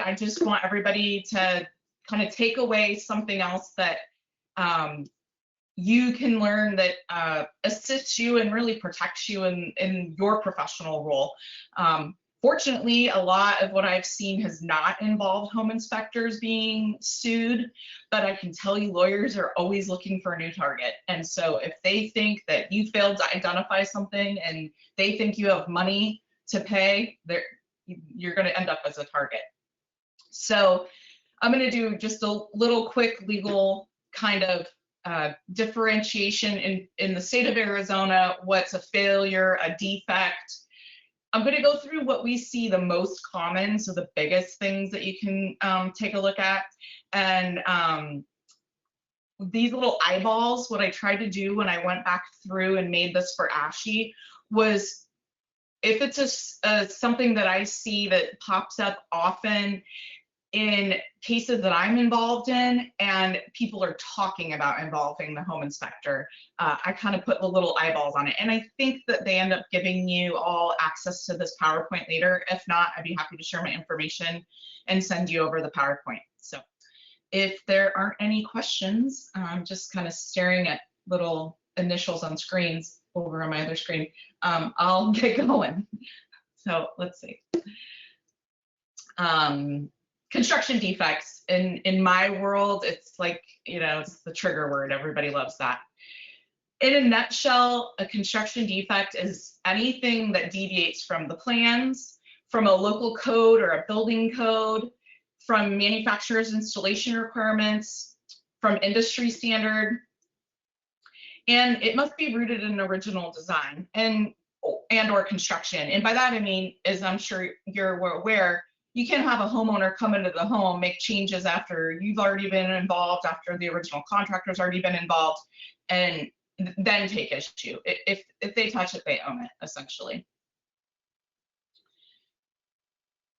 I just want everybody to kind of take away something else that you can learn that assists you and really protects you in your professional role. Fortunately, a lot of what I've seen has not involved home inspectors being sued, but I can tell you lawyers are always looking for a new target. And so if they think that you failed to identify something and they think you have money to pay, you're going to end up as a target. So I'm going to do just a little quick legal kind of differentiation in the state of Arizona, what's a failure, a defect. I'm going to go through what we see the most common, so the biggest things that you can take a look at. And these little eyeballs, what I tried to do when I went back through and made this for ASHI was, if it's something that I see that pops up often in cases that I'm involved in and people are talking about involving the home inspector, I kind of put the little eyeballs on it. And I think that they end up giving you all access to this PowerPoint later. If not, I'd be happy to share my information and send you over the PowerPoint. So if there aren't any questions, I'm just kind of staring at little initials on screens over on my other screen. I'll get going. So let's see. Construction defects, in my world, it's like, you know, it's the trigger word. Everybody loves that. In a nutshell, a construction defect is anything that deviates from the plans, from a local code or a building code, from manufacturer's installation requirements, from industry standard, and it must be rooted in original design and or construction. And by that I mean, as I'm sure you're aware, you can have a homeowner come into the home, make changes after you've already been involved, after the original contractor's already been involved, and then take issue. If they touch it, they own it, essentially.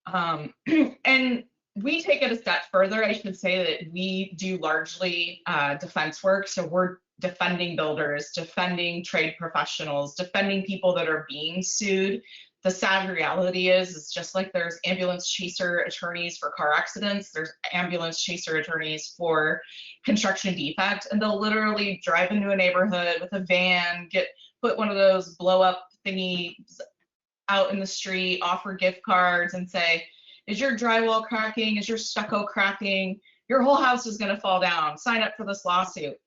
And we take it a step further. I should say that we do largely defense work. So we're defending builders, defending trade professionals, defending people that are being sued. The sad reality is just like there's ambulance chaser attorneys for car accidents, there's ambulance chaser attorneys for construction defect, and they'll literally drive into a neighborhood with a van, put one of those blow up thingies out in the street, offer gift cards and say, is your drywall cracking? Is your stucco cracking? Your whole house is gonna fall down. Sign up for this lawsuit.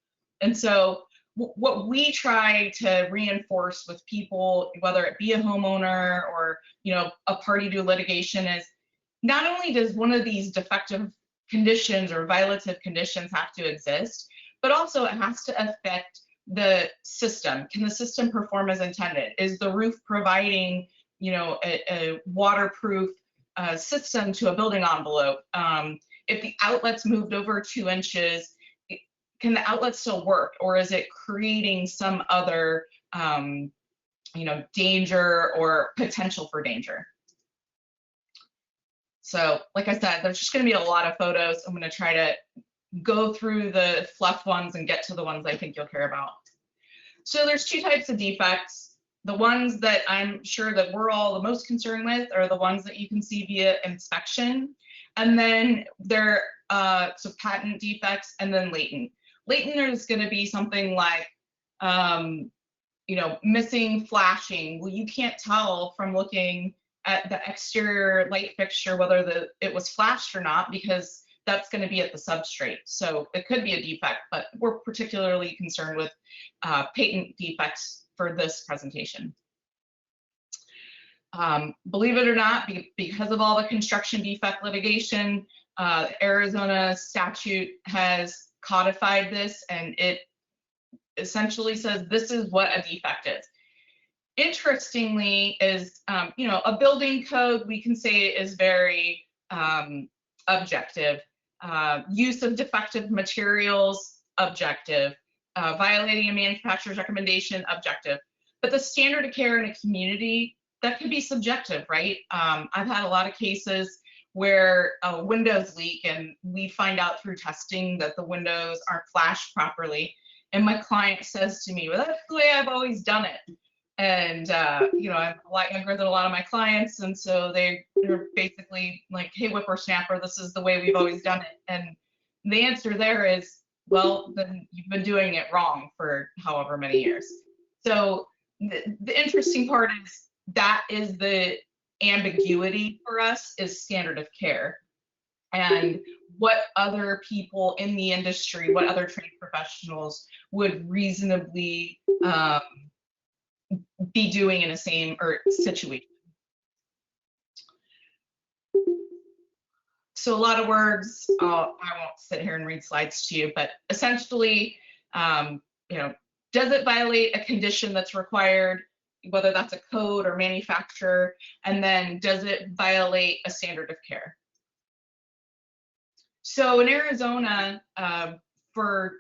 And so what we try to reinforce with people, whether it be a homeowner or, you know, a party to litigation, is not only does one of these defective conditions or violative conditions have to exist, but also it has to affect the system. Can the system perform as intended? Is the roof providing, you know, a waterproof system to a building envelope? If the outlet's moved over 2 inches, can the outlet still work, or is it creating some other, you know, danger or potential for danger? So, like I said, there's just going to be a lot of photos. I'm going to try to go through the fluff ones and get to the ones I think you'll care about. So there's 2 types of defects. The ones that I'm sure that we're all the most concerned with are the ones that you can see via inspection, and then there so patent defects, and then latent. Latent is going to be something like, you know, missing flashing. Well, you can't tell from looking at the exterior light fixture whether it was flashed or not, because that's going to be at the substrate. So it could be a defect, but we're particularly concerned with patent defects for this presentation. Believe it or not, because of all the construction defect litigation, Arizona statute has codified this, and it essentially says this is what a defect is. Interestingly, is you know, a building code we can say is very objective. Use of defective materials, objective. Violating a manufacturer's recommendation, objective. But the standard of care in a community, that could be subjective, right? I've had a lot of cases where windows leak and we find out through testing that the windows aren't flashed properly. And my client says to me, well, that's the way I've always done it. And you know, I'm a lot younger than a lot of my clients, and so they're basically like, hey, whippersnapper, this is the way we've always done it. And the answer there is, well, then you've been doing it wrong for however many years. So the interesting part is that is the ambiguity for us, is standard of care. And what other people in the industry, what other trade professionals would reasonably be doing in the same or situation. So a lot of words, I won't sit here and read slides to you, but essentially, you know, does it violate a condition that's required, whether that's a code or manufacturer, and then does it violate a standard of care? So in Arizona, for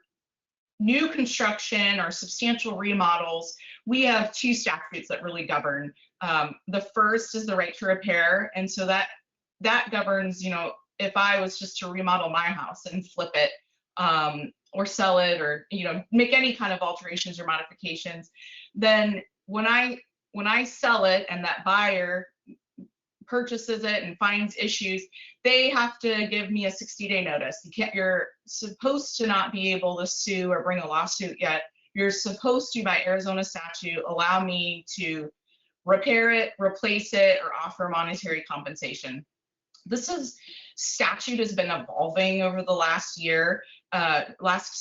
new construction or substantial remodels, we have two statutes that really govern. The first is the right to repair, and so that governs, you know, if I was just to remodel my house and flip it, or sell it, or, you know, make any kind of alterations or modifications, then when I sell it and that buyer purchases it and finds issues, they have to give me a 60-day notice. You're supposed to not be able to sue or bring a lawsuit yet. You're supposed to, by Arizona statute, allow me to repair it, replace it, or offer monetary compensation. This statute has been evolving over the last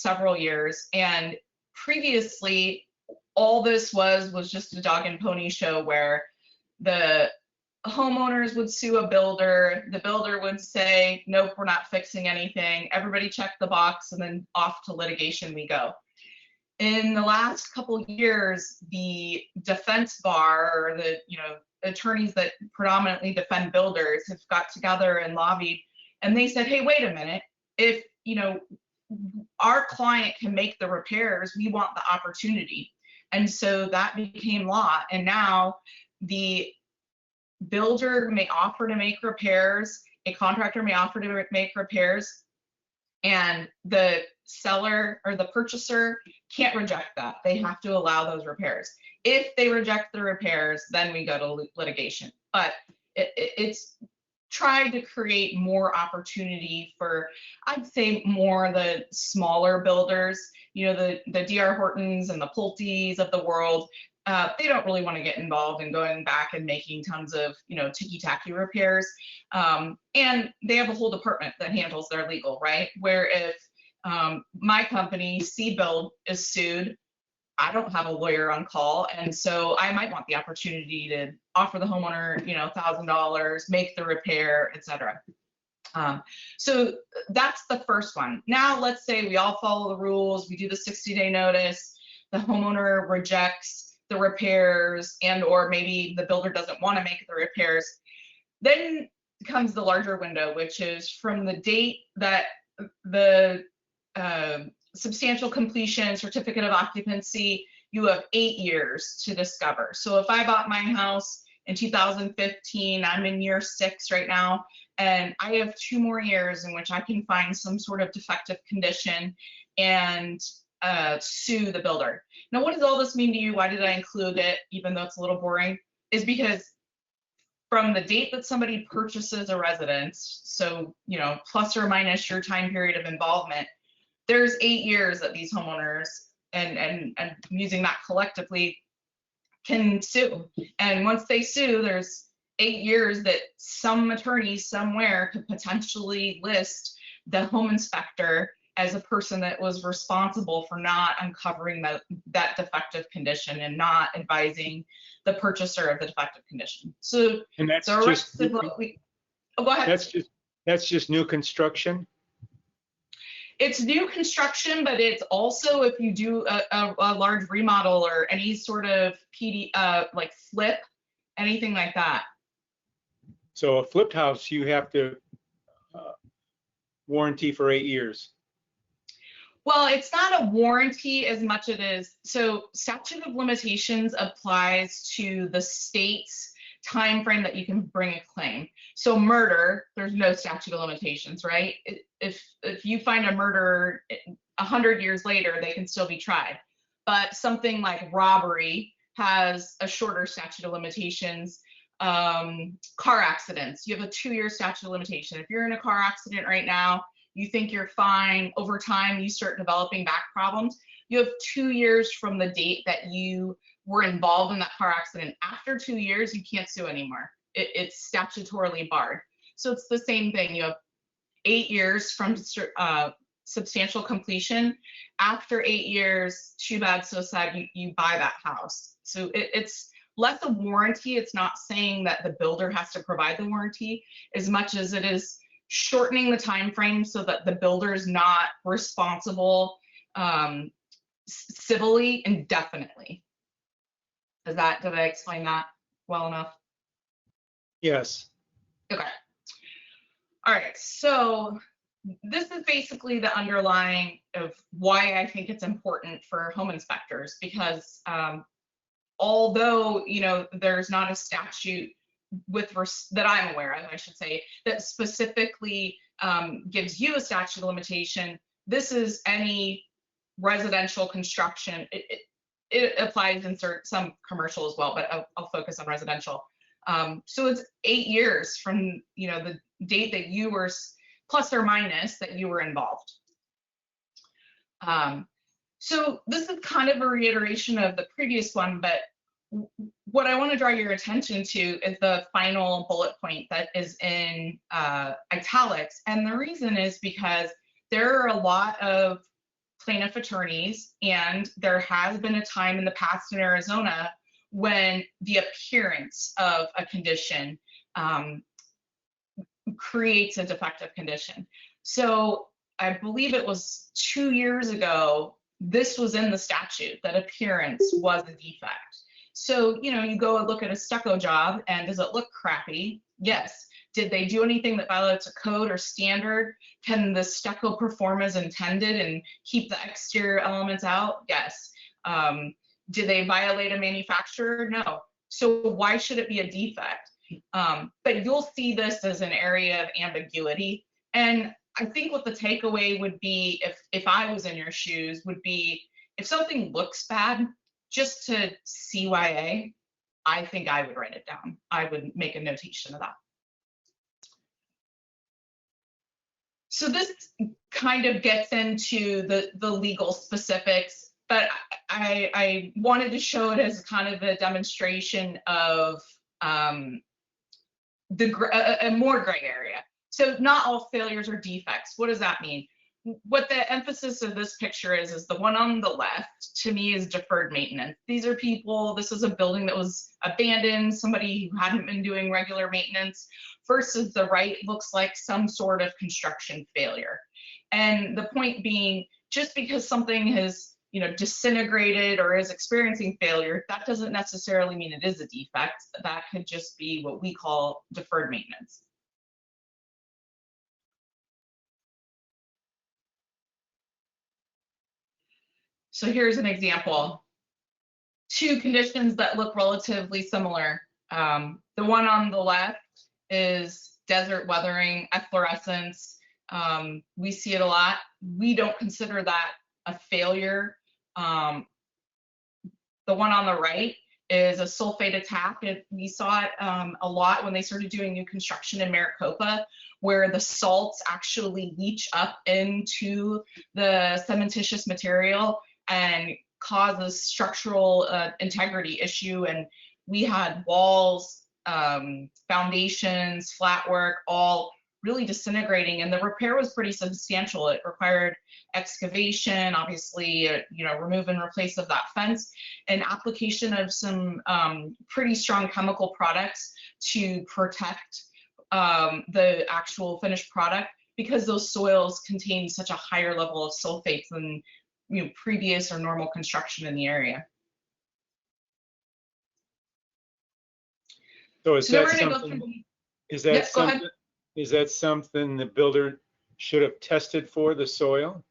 several years, and previously all this was just a dog and pony show where the homeowners would sue a builder, the builder would say, nope, we're not fixing anything, everybody check the box, and then off to litigation we go. In the last couple of years, the defense bar, or the, you know, attorneys that predominantly defend builders, have got together and lobbied, and they said, hey, wait a minute, if, you know, our client can make the repairs, we want the opportunity. And so that became law, and now the builder may offer to make repairs, a contractor may offer to make repairs, and the seller or the purchaser can't reject that. They have to allow those repairs. If they reject the repairs, then we go to litigation. But it's tried to create more opportunity for, I'd say, more the smaller builders, you know, the D.R. Hortons and the Pulte's of the world. They don't really want to get involved in going back and making tons of, you know, ticky-tacky repairs. And they have a whole department that handles their legal, right? Where if my company, C-Build, is sued, I don't have a lawyer on call, and so I might want the opportunity to offer the homeowner, you know, $1,000, make the repair, etc. So that's the first one. Now let's say we all follow the rules, we do the 60-day notice, the homeowner rejects the repairs, and or maybe the builder doesn't want to make the repairs. Then comes the larger window, which is from the date that the substantial completion certificate of occupancy, you have 8 years to discover. So if I bought my house in 2015, I'm in year 6 right now, and I have 2 more years in which I can find some sort of defective condition and sue the builder. Now, what does all this mean to you? Why did I include it, even though it's a little boring? Is because from the date that somebody purchases a residence, so, you know, plus or minus your time period of involvement, there's 8 years that these homeowners, and using that collectively, can sue. And once they sue, there's 8 years that some attorney somewhere could potentially list the home inspector as a person that was responsible for not uncovering that defective condition and not advising the purchaser of the defective condition. So, and that's the just, rest of what we, oh, go ahead. That's just new construction. It's new construction, but it's also if you do a large remodel or any sort of like flip, anything like that. So a flipped house, you have to warranty for 8 years. Well, it's not a warranty as much as it is. So statute of limitations applies to the state's time frame that you can bring a claim. So murder, there's no statute of limitations, right? If you find a murderer 100 years later, they can still be tried. But something like robbery has a shorter statute of limitations. Car accidents, you have a 2-year statute of limitation. If you're in a car accident right now, you think you're fine. Over time, you start developing back problems. You have 2 years from the date that you were involved in that car accident. After 2 years, you can't sue anymore. It's statutorily barred. So it's the same thing. You have 8 years from substantial completion. After 8 years, too bad, so sad, you buy that house. So it's less a warranty. It's not saying that the builder has to provide the warranty as much as it is shortening the time frame so that the builder is not responsible civilly indefinitely. Did I explain that well enough? Yes. Okay. All right. So this is basically the underlying of why I think it's important for home inspectors, because although, you know, there's not a statute that I'm aware of, I should say, that specifically gives you a statute of limitation, this is any residential construction. It applies in some commercial as well, but I'll focus on residential. So it's 8 years from, you know, the date that you were, plus or minus, that you were involved. So this is kind of a reiteration of the previous one, but what I want to draw your attention to is the final bullet point that is in italics. And the reason is because there are a lot of plaintiff attorneys, and there has been a time in the past in Arizona when the appearance of a condition creates a defective condition. So I believe it was 2 years ago, this was in the statute, that appearance was a defect. So, you know, you go and look at a stucco job, and does it look crappy? Yes. Did they do anything that violates a code or standard? Can the stucco perform as intended and keep the exterior elements out? Yes. Did they violate a manufacturer? No. So why should it be a defect? But you'll see this as an area of ambiguity. And I think what the takeaway would be, if I was in your shoes, would be, if something looks bad, just to CYA, I think I would write it down. I would make a notation of that. So this kind of gets into the legal specifics, but I wanted to show it as kind of a demonstration of a more gray area. So not all failures are defects. What does that mean? What the emphasis of this picture is the one on the left, to me, is deferred maintenance. These are people, this is a building that was abandoned, somebody who hadn't been doing regular maintenance, versus the right looks like some sort of construction failure. And the point being, just because something has, you know, disintegrated or is experiencing failure, that doesn't necessarily mean it is a defect. That could just be what we call deferred maintenance. So here's an example. 2 conditions that look relatively similar. The one on the left is desert weathering, efflorescence. We see it a lot. We don't consider that a failure. The one on the right is a sulfate attack. We saw it a lot when they started doing new construction in Maricopa, where the salts actually leach up into the cementitious material and cause a structural integrity issue. And we had walls, foundations, flat work, all really disintegrating, and the repair was pretty substantial. It required excavation, obviously, you know, remove and replace of that fence, and application of some pretty strong chemical products to protect the actual finished product, because those soils contain such a higher level of sulfates than, you know, previous or normal construction in the area. So is So that we're gonna something, go through. is that Yes, go ahead. something, is that something the builder should have tested for, the soil?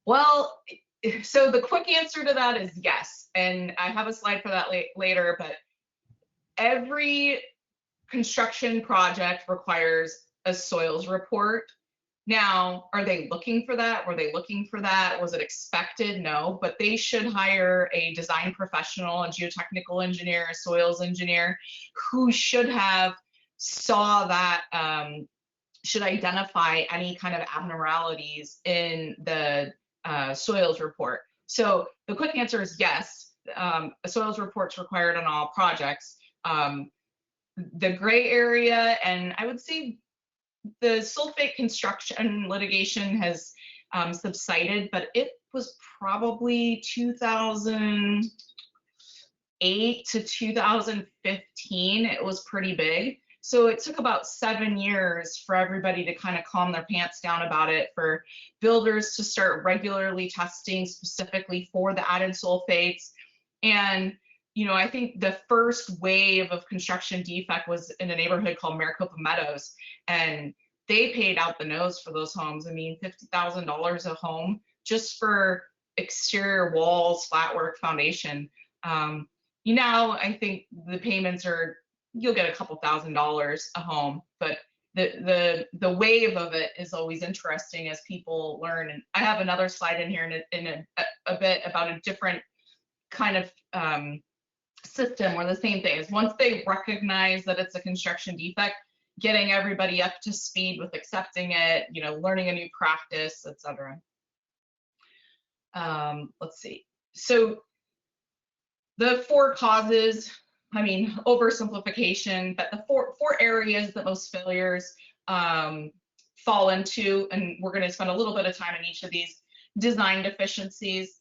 Well, so the quick answer to that is yes. And I have a slide for that later, but every construction project requires a soils report. Now, are they looking for that? Were they looking for that? Was it expected? No, but they should hire a design professional, a geotechnical engineer, a soils engineer, who should have saw that, should identify any kind of abnormalities in the soils report. So the quick answer is yes, a soils report's required on all projects. The gray area, and I would say the sulfate construction litigation has subsided, but it was probably 2008 to 2015. It was pretty big. So it took about 7 years for everybody to kind of calm their pants down about it, for builders to start regularly testing specifically for the added sulfates. And I think the first wave of construction defect was in a neighborhood called Maricopa Meadows, and they paid out the nose for those homes. I mean, $50,000 a home just for exterior walls, flat work, foundation. I think the payments are, you'll get a couple $1,000s a home, but the wave of it is always interesting as people learn. And I have another slide in here in a bit about a different kind of system where the same thing is, once they recognize that it's a construction defect, getting everybody up to speed with accepting it, learning a new practice, etc. Let's see. So the 4 causes, oversimplification, but the four areas that most failures fall into, and we're going to spend a little bit of time on each of these. Design deficiencies.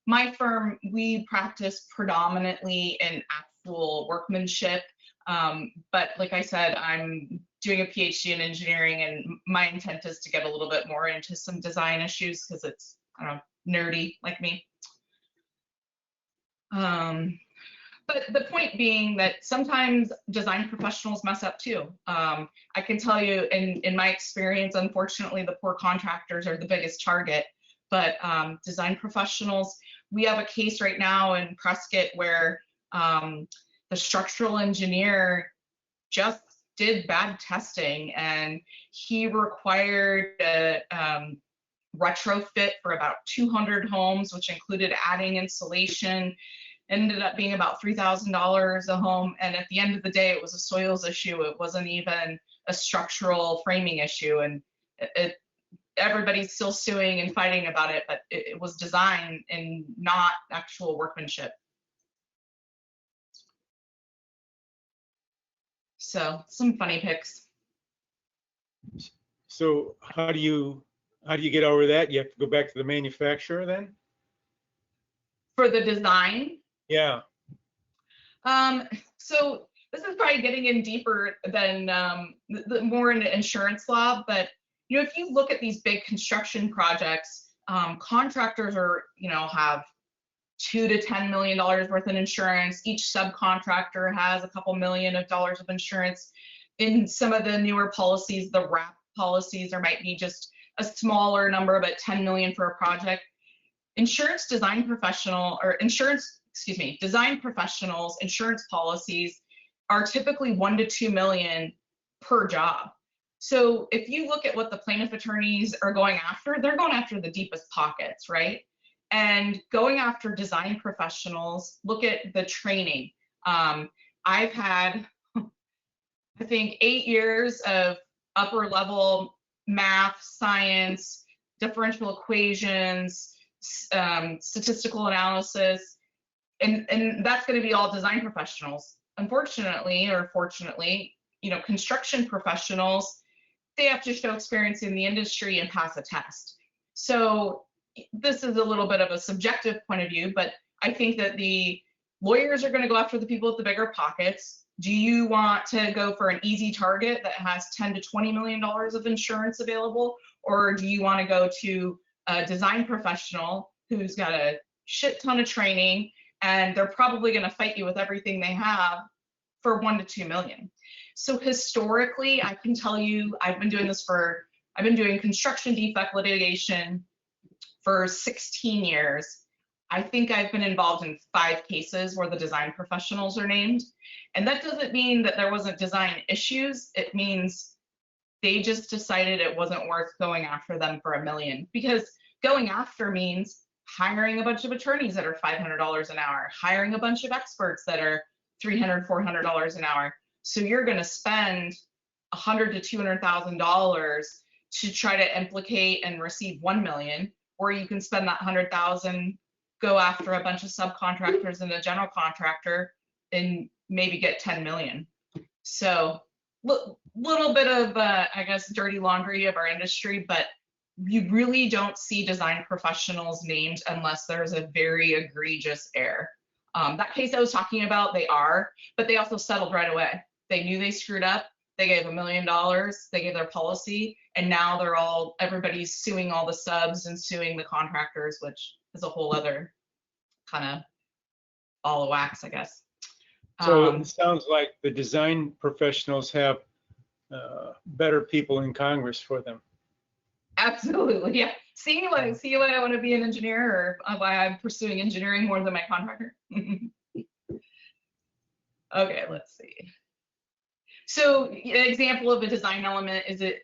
My firm, we practice predominantly in actual workmanship, but like I said, I'm doing a PhD in engineering, and my intent is to get a little bit more into some design issues because it's, nerdy like me. But the point being that sometimes design professionals mess up too. I can tell you in my experience, unfortunately, the poor contractors are the biggest target, but design professionals, we have a case right now in Prescott where the structural engineer just did bad testing, and he required a retrofit for about 200 homes, which included adding insulation. Ended up being about $3,000 a home, and at the end of the day, it was a soils issue. It wasn't even a structural framing issue, and everybody's still suing and fighting about it, but it was design and not actual workmanship. So some funny pics. So how do you get over that? You have to go back to the manufacturer then? For the design? Yeah. So this is probably getting in deeper than more into insurance law, but if you look at these big construction projects, contractors are have $2 to $10 million worth of insurance. Each subcontractor has a couple million of dollars of insurance. In some of the newer policies, the wrap policies, there might be just a smaller number, but 10 million for a project. Design professionals, insurance policies are typically 1 to 2 million per job. So if you look at what the plaintiff attorneys are going after, they're going after the deepest pockets, right? And going after design professionals, look at the training. I've had, I think, 8 years of upper level math, science, differential equations, statistical analysis, and that's going to be all design professionals. Unfortunately, or fortunately, construction professionals, they have to show experience in the industry and pass a test. So this is a little bit of a subjective point of view, but I think that the lawyers are going to go after the people with the bigger pockets. Do you want to go for an easy target that has 10 to $20 million of insurance available? Or do you want to go to a design professional who's got a shit ton of training, and they're probably going to fight you with everything they have for 1 to 2 million? So historically, I can tell you, I've been doing construction defect litigation for 16 years. I think I've been involved in 5 cases where the design professionals are named. And that doesn't mean that there wasn't design issues. It means They just decided it wasn't worth going after them for $1 million, because going after means hiring a bunch of attorneys that are $500 an hour, hiring a bunch of experts that are $300, $400 an hour. So you're going to spend $100,000 to $200,000 to try to implicate and receive 1 million, or you can spend that 100,000, go after a bunch of subcontractors and a general contractor and maybe get 10 million. So little bit of I guess dirty laundry of our industry, but you really don't see design professionals named unless there's a very egregious error. That case I was talking about, they are, but they also settled right away. They knew they screwed up. They gave $1 million, they gave their policy, and now everybody's suing all the subs and suing the contractors, which is a whole other kind of ball of wax, I guess. So it sounds like the design professionals have better people in Congress for them. Absolutely, yeah. See why I want to be an engineer, or why I'm pursuing engineering more than my contractor. Okay, let's see. So an example of a design element is it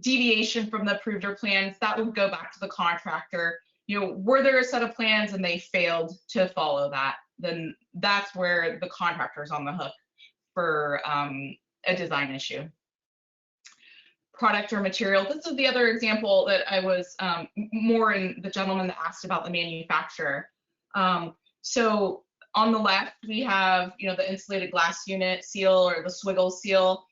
deviation from the approved or plans. That would go back to the contractor. You know, were there a set of plans and they failed to follow that, then that's where the contractor is on the hook for a design issue. Product or material. This is the other example that I was more in the gentleman that asked about the manufacturer. So on the left, we have, you know, the insulated glass unit seal or the swiggle seal.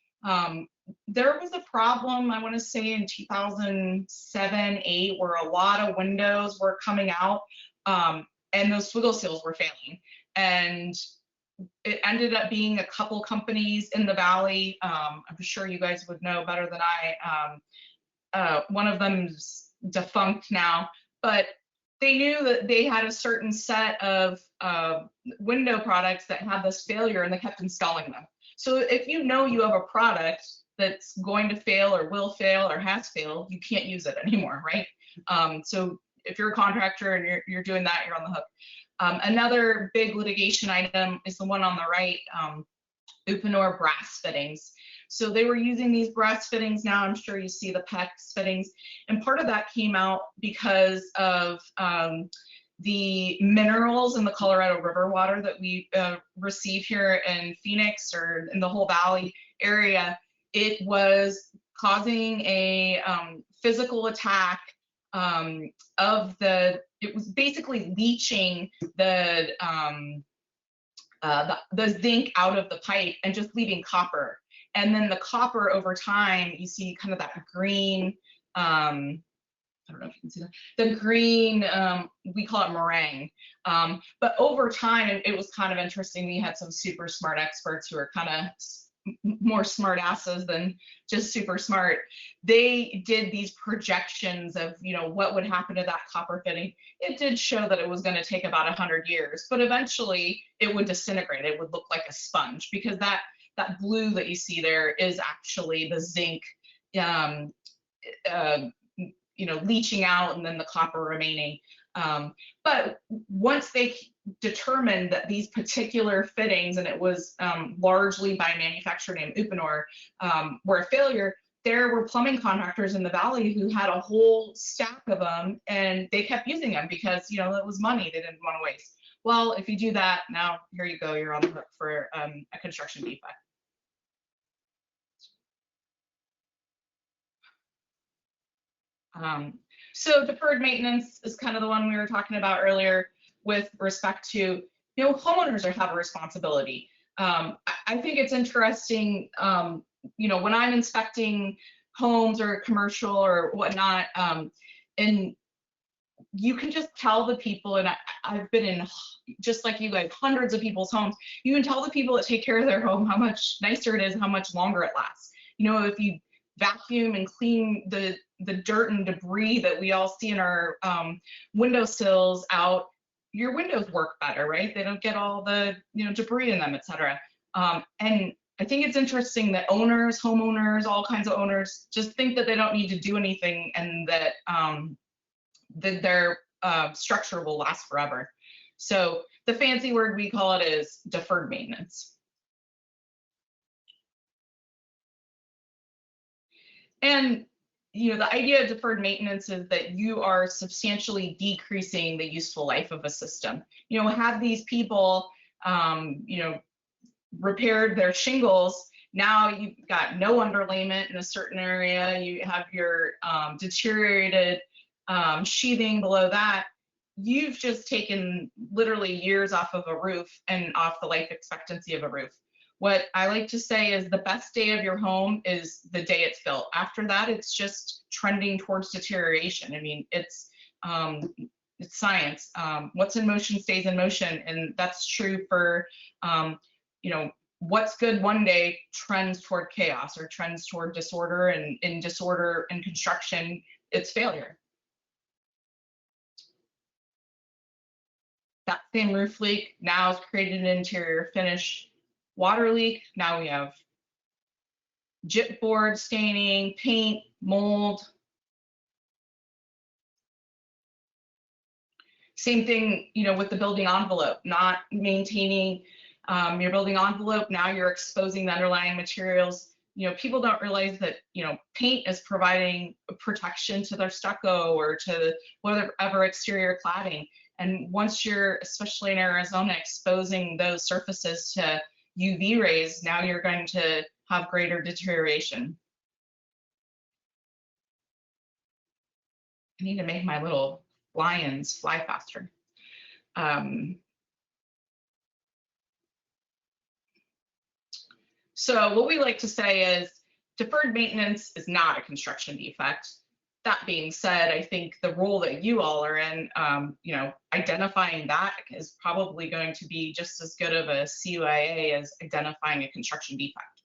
There was a problem, I want to say in 2007, 8, where a lot of windows were coming out and those swiggle seals were failing. And it ended up being a couple companies in the Valley. I'm sure you guys would know better than I. One of them's defunct now, but they knew that they had a certain set of window products that had this failure, and they kept installing them. So if you know you have a product that's going to fail or will fail or has failed, you can't use it anymore, right? So if you're a contractor and you're doing that, you're on the hook. Another big litigation item is the one on the right, Uponor brass fittings. So they were using these brass fittings. Now I'm sure you see the PEX fittings. And part of that came out because of the minerals in the Colorado River water that we receive here in Phoenix or in the whole Valley area. It was causing a physical attack it was basically leaching the zinc out of the pipe and just leaving copper. And then the copper over time, you see kind of that green, I don't know if you can see that, the green, we call it meringue. But over time, it was kind of interesting. We had some super smart experts who are kind of more smart asses than just super smart. They did these projections of, you know, what would happen to that copper fitting. It did show that it was going to take about 100 years, but eventually it would disintegrate. It would look like a sponge, because that blue that you see there is actually the zinc, you know, leaching out, and then the copper remaining. But once they determined that these particular fittings, and it was largely by a manufacturer named Uponor, were a failure, there were plumbing contractors in the Valley who had a whole stack of them, and they kept using them because, you know, it was money they didn't want to waste. Well, if you do that, now here you go, you're on the hook for a construction defect. So deferred maintenance is kind of the one we were talking about earlier with respect to, you know, homeowners have a responsibility. I think it's interesting, you know, when I'm inspecting homes or commercial or whatnot, and you can just tell the people, and I've been in, just like you guys, hundreds of people's homes, you can tell the people that take care of their home how much nicer it is, how much longer it lasts. You know, if you vacuum and clean the dirt and debris that we all see in our windowsills out, your windows work better, right? They don't get all the, you know, debris in them, etc. And I think it's interesting that owners, homeowners, all kinds of owners just think that they don't need to do anything, and that their structure will last forever. So the fancy word we call it is deferred maintenance. And the idea of deferred maintenance is that you are substantially decreasing the useful life of a system. Have these people, repaired their shingles. Now you've got no underlayment in a certain area. You have your deteriorated sheathing below that. You've just taken literally years off of a roof and off the life expectancy of a roof. What I like to say is the best day of your home is the day it's built. After that, it's just trending towards deterioration. I mean, it's science. What's in motion stays in motion, and that's true for what's good one day trends toward chaos or trends toward disorder, and in disorder and construction, it's failure. That same roof leak now has created an interior finish water leak. Now we have gypboard staining, paint, mold. Same thing, with the building envelope, not maintaining your building envelope. Now you're exposing the underlying materials. People don't realize that, paint is providing protection to their stucco or to whatever exterior cladding. And once you're, especially in Arizona, exposing those surfaces to UV rays, now you're going to have greater deterioration. I need to make my little lions fly faster. So what we like to say is deferred maintenance is not a construction defect. That being said, I think the role that you all are in, identifying that is probably going to be just as good of a CYA as identifying a construction defect.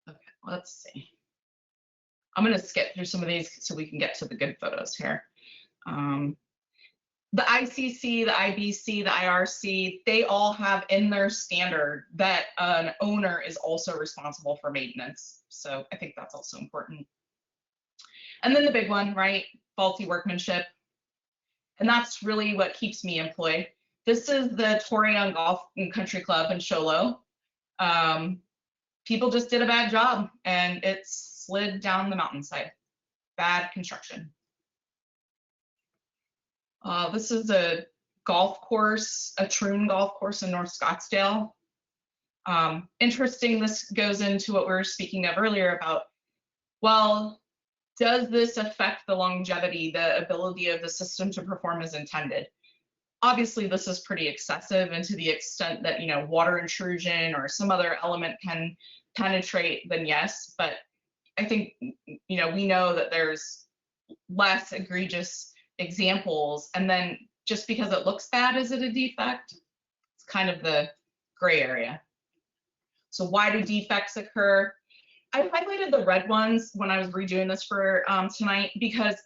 Okay, let's see. I'm going to skip through some of these so we can get to the good photos here. The ICC, the IBC, the IRC, they all have in their standard that an owner is also responsible for maintenance. So I think that's also important. And then the big one, right? Faulty workmanship. And that's really what keeps me employed. This is the Torion Golf and Country Club in Show Low. People just did a bad job and it slid down the mountainside. Bad construction. This is a golf course, a Troon golf course in North Scottsdale. Interesting, this goes into what we were speaking of earlier about, well, does this affect the longevity, the ability of the system to perform as intended? Obviously, this is pretty excessive, and to the extent that, water intrusion or some other element can penetrate, then yes. But I think, we know that there's less egregious examples, and then just because it looks bad, is it a defect? It's kind of the gray area. So why do defects occur? I highlighted the red ones when I was redoing this for tonight, because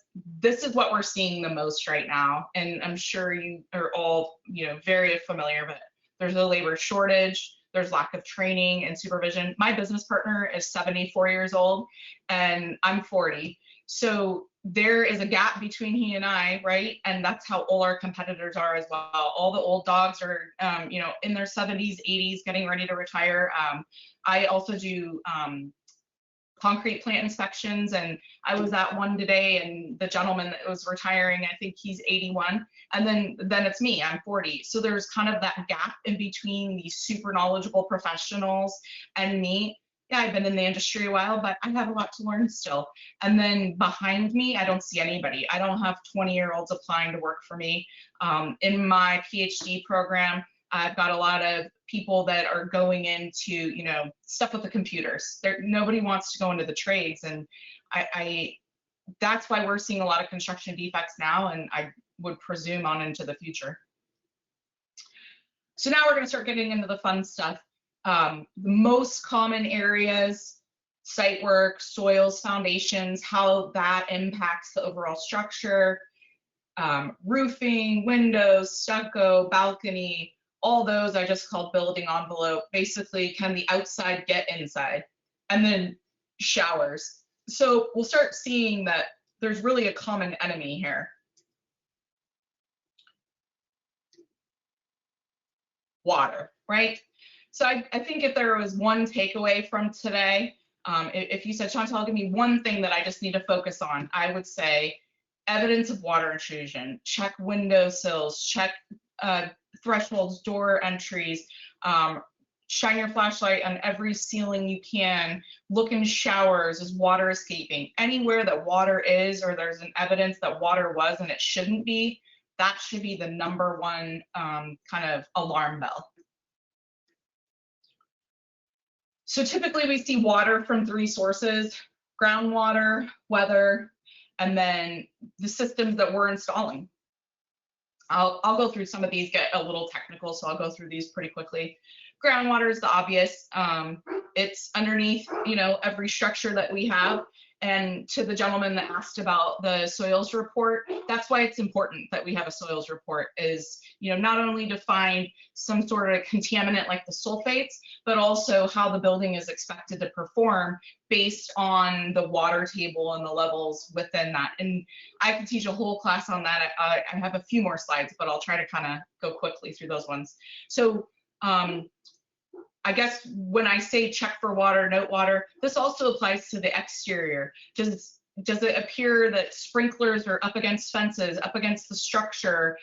this is what we're seeing the most right now. And I'm sure you are all, very familiar, but there's a labor shortage, there's lack of training and supervision. My business partner is 74 years old and I'm 40. So there is a gap between he and I, right? And that's how all our competitors are as well. All the old dogs are, in their 70s, 80s, getting ready to retire. I also do concrete plant inspections, and I was at one today, and the gentleman that was retiring, I think he's 81, and then it's me, I'm 40. So there's kind of that gap in between these super knowledgeable professionals and me. Yeah, I've been in the industry a while, but I have a lot to learn still. And then behind me, I don't see anybody. I don't have 20-year-olds applying to work for me. In my PhD program, I've got a lot of people that are going into, stuff with the computers. Nobody wants to go into the trades, and that's why we're seeing a lot of construction defects now, and I would presume on into the future. So now we're going to start getting into the fun stuff. The most common areas: site work, soils, foundations, how that impacts the overall structure, roofing, windows, stucco, balcony. All those I just called building envelope. Basically, can the outside get inside? And then showers. So we'll start seeing that there's really a common enemy here. Water, right? So I think if there was one takeaway from today, If you said, Chantell, give me one thing that I just need to focus on, I would say evidence of water intrusion, check window sills, check thresholds, door entries, shine your flashlight on every ceiling you can, look in showers, is water escaping? Anywhere that water is, or there's an evidence that water was and it shouldn't be, that should be the #1 kind of alarm bell. So typically we see water from 3 sources: groundwater, weather, and then the systems that we're installing. I'll go through some of these, get a little technical, so I'll go through these pretty quickly. Groundwater is the obvious. It's underneath, every structure that we have. And to the gentleman that asked about the soils report, that's why it's important that we have a soils report, is, not only to find some sort of contaminant like the sulfates, but also how the building is expected to perform based on the water table and the levels within that. And I could teach a whole class on that. I have a few more slides, but I'll try to kind of go quickly through those ones. So I guess when I say check for water, note water, this also applies to the exterior. Does it appear that sprinklers are up against fences, up against the structure?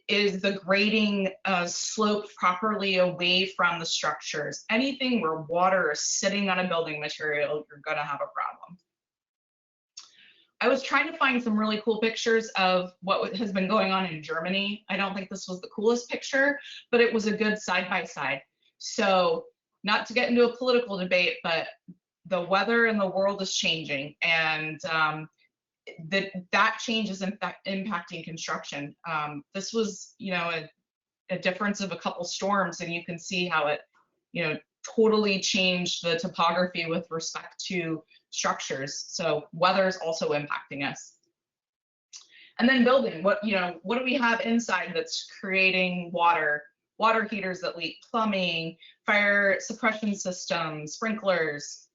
Is the grading sloped properly away from the structures? Anything where water is sitting on a building material, you're gonna have a problem. I was trying to find some really cool pictures of what has been going on in Germany. I don't think this was the coolest picture, but it was a good side-by-side. So not to get into a political debate, but the weather in the world is changing, and that change is in fact impacting construction. This was, a difference of a couple storms, and you can see how it, totally changed the topography with respect to structures. So weather is also impacting us. And then building, what do we have inside that's creating water? Water heaters that leak, plumbing, fire suppression systems, sprinklers.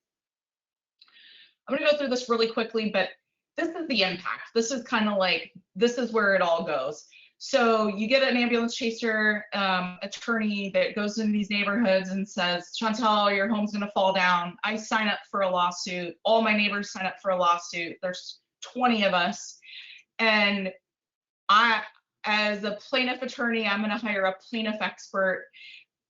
I'm gonna go through this really quickly, but this is the impact. This is kind of like, this is where it all goes. So you get an ambulance chaser attorney that goes into these neighborhoods and says, Chantell, your home's gonna fall down. I sign up for a lawsuit. All my neighbors sign up for a lawsuit. There's 20 of us. And as a plaintiff attorney, I'm gonna hire a plaintiff expert.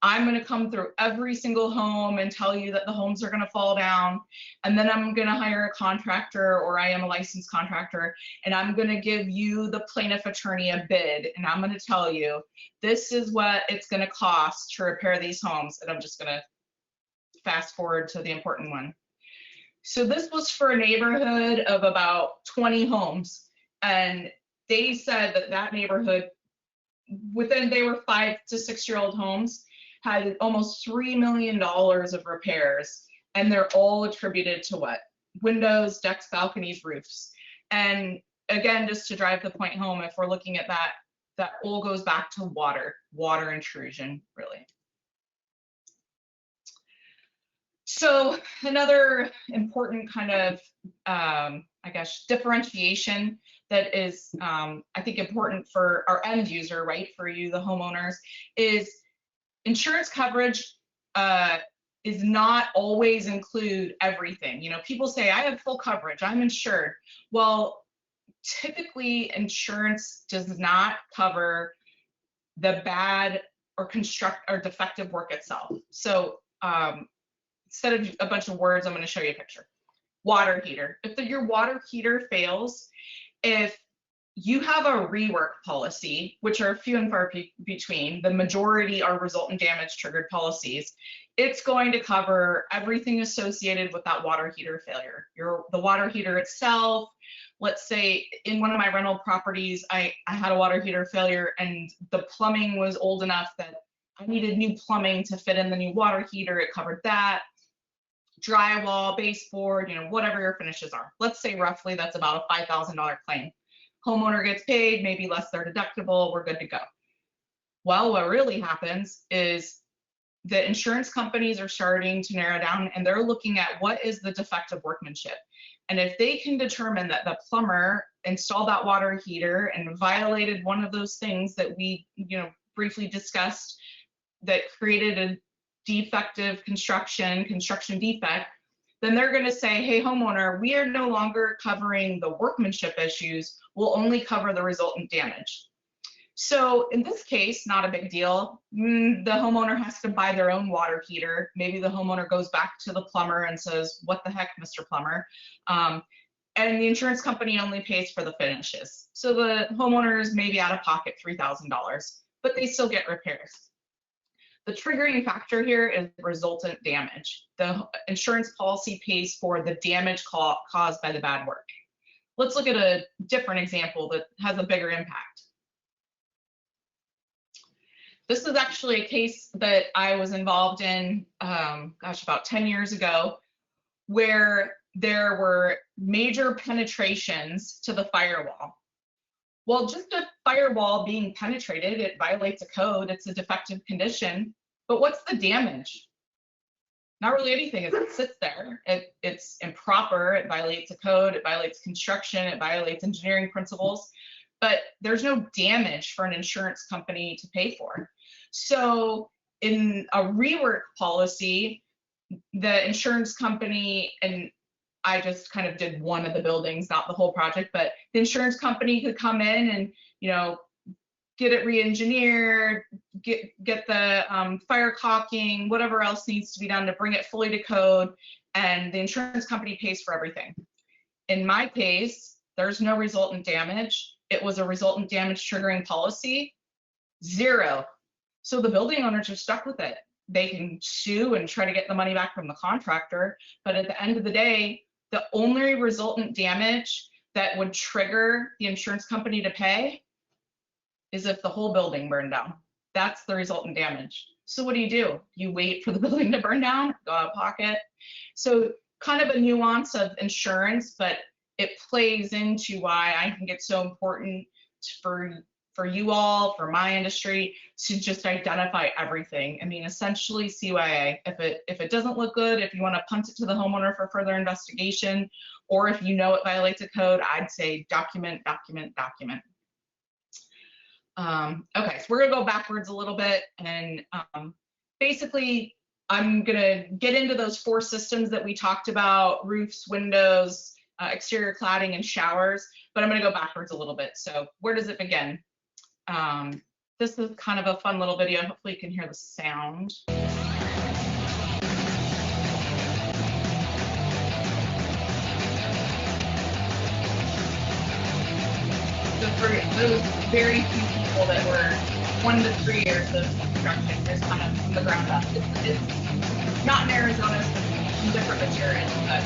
I'm gonna come through every single home and tell you that the homes are gonna fall down. And then I'm gonna hire a contractor, or I am a licensed contractor, and I'm gonna give you, the plaintiff attorney, a bid. And I'm gonna tell you, this is what it's gonna cost to repair these homes. And I'm just gonna fast forward to the important one. So this was for a neighborhood of about 20 homes. And they said that that neighborhood, they were 5 to 6 year old homes, had almost $3 million of repairs, and they're all attributed to what? Windows, decks, balconies, roofs. And again, just to drive the point home, if we're looking at that, that all goes back to water intrusion, really. So another important kind of, I guess, differentiation that is, I think, important for our end user, right, for you, the homeowners, is insurance coverage is not always include everything. People say, I have full coverage, I'm insured. Well, typically insurance does not cover the bad or defective work itself. So instead of a bunch of words, I'm going to show you a picture. Water heater. If your water heater fails, if you have a rework policy, which are few and far between, the majority are resultant damage triggered policies, it's going to cover everything associated with that water heater failure. The water heater itself, let's say in one of my rental properties, I had a water heater failure and the plumbing was old enough that I needed new plumbing to fit in the new water heater. It covered that. Drywall, baseboard, whatever your finishes are. Let's say roughly that's about a $5,000 claim. Homeowner gets paid, maybe less their deductible, we're good to go. Well, what really happens is the insurance companies are starting to narrow down, and they're looking at what is the defective workmanship. And if they can determine that the plumber installed that water heater and violated one of those things that we briefly discussed that created a defective construction defect, then they're going to say, hey, homeowner, we are no longer covering the workmanship issues. We'll only cover the resultant damage. So in this case, not a big deal. The homeowner has to buy their own water heater. Maybe the homeowner goes back to the plumber and says, what the heck, Mr. Plumber? And the insurance company only pays for the finishes. So the homeowner is maybe out of pocket $3,000, but they still get repairs. The triggering factor here is resultant damage. The insurance policy pays for the damage caused by the bad work. Let's look at a different example that has a bigger impact. This is actually a case that I was involved in, about 10 years ago, where there were major penetrations to the firewall. Well, just a firewall being penetrated, it violates a code, it's a defective condition, but what's the damage? Not really anything. It sits there, it's improper, it violates a code, it violates construction, it violates engineering principles, but there's no damage for an insurance company to pay for. So in a rework policy, the insurance company, and I just kind of did one of the buildings, not the whole project, but the insurance company could come in and, get it re-engineered, get the fire caulking, whatever else needs to be done to bring it fully to code, and the insurance company pays for everything. In my case, there's no resultant damage. It was a resultant damage triggering policy, 0. So the building owners are stuck with it. They can sue and try to get the money back from the contractor, but at the end of the day, the only resultant damage that would trigger the insurance company to pay is if the whole building burned down. That's the resultant damage. So what do? You wait for the building to burn down, go out of pocket. So kind of a nuance of insurance, but it plays into why I think it's so important for you all, for my industry, to just identify everything. I mean, essentially CYA, if it doesn't look good, if you want to punt it to the homeowner for further investigation, or if you know it violates a code, I'd say document, document, document. Okay, so we're gonna go backwards a little bit, and basically I'm gonna get into those 4 systems that we talked about: roofs, windows, exterior cladding, and showers, but I'm gonna go backwards a little bit. So where does it begin? This is kind of a fun little video. Hopefully you can hear the sound. So for those very few people that were 1 to 3 years of construction, just kind of from the ground up. It's not in Arizona, it's some different materials, but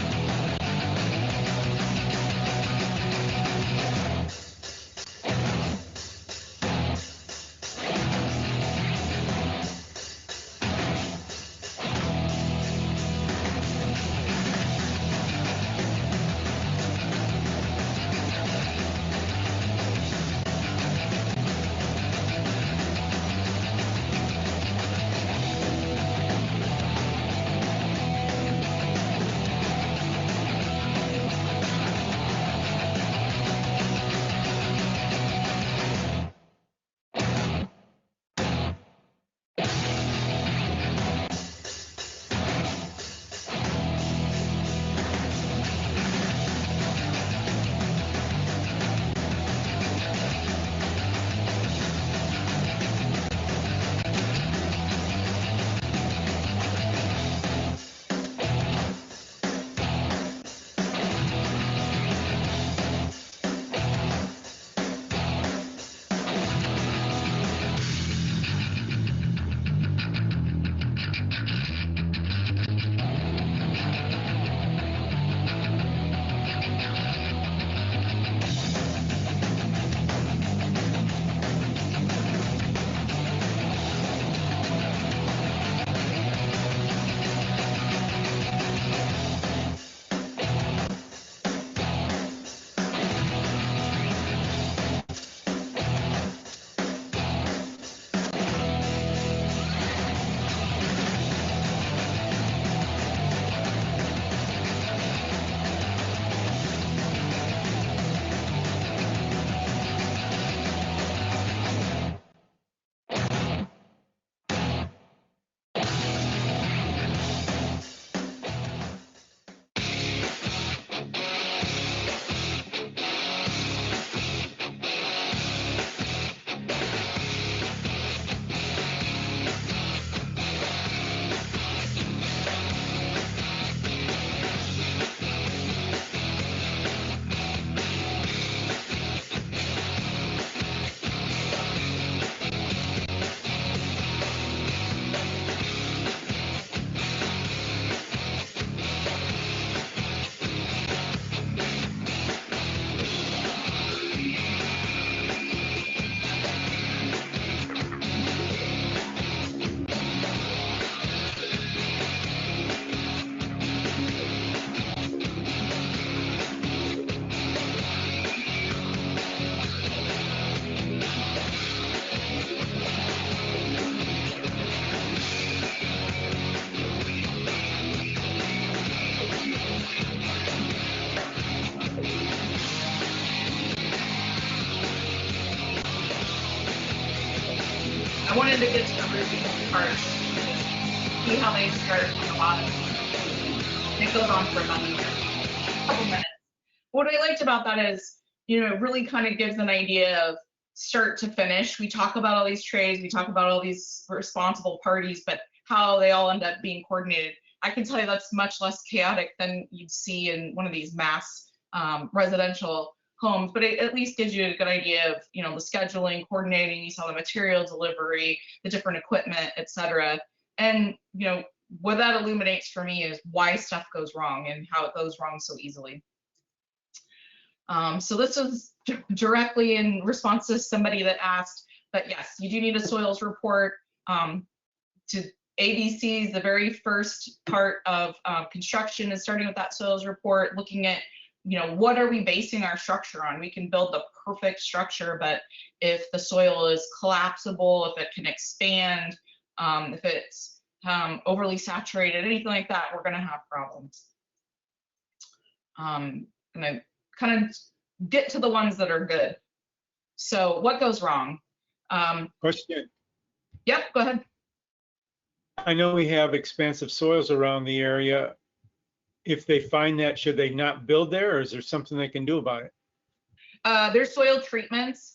I wanted to get to the roofing part, see how they start from the bottom. It goes on for about a couple minutes. What I liked about that is, it really kind of gives an idea of start to finish. We talk about all these trades, we talk about all these responsible parties, but how they all end up being coordinated. I can tell you that's much less chaotic than you'd see in one of these mass residential homes, but it at least gives you a good idea of, the scheduling, coordinating. You saw the material delivery, the different equipment, etc. And, what that illuminates for me is why stuff goes wrong and how it goes wrong so easily. So this was directly in response to somebody that asked, but yes, you do need a soils report. To ABCs, the very first part of construction is starting with that soils report, looking at, what are we basing our structure on? We can build the perfect structure, but if the soil is collapsible, if it can expand, if it's overly saturated, anything like that, we're going to have problems. And I kind of get to the ones that are good. So what goes wrong? Question. Yep, go ahead. I know we have expansive soils around the area. If they find that, should they not build there, or is there something they can do about it? There's soil treatments.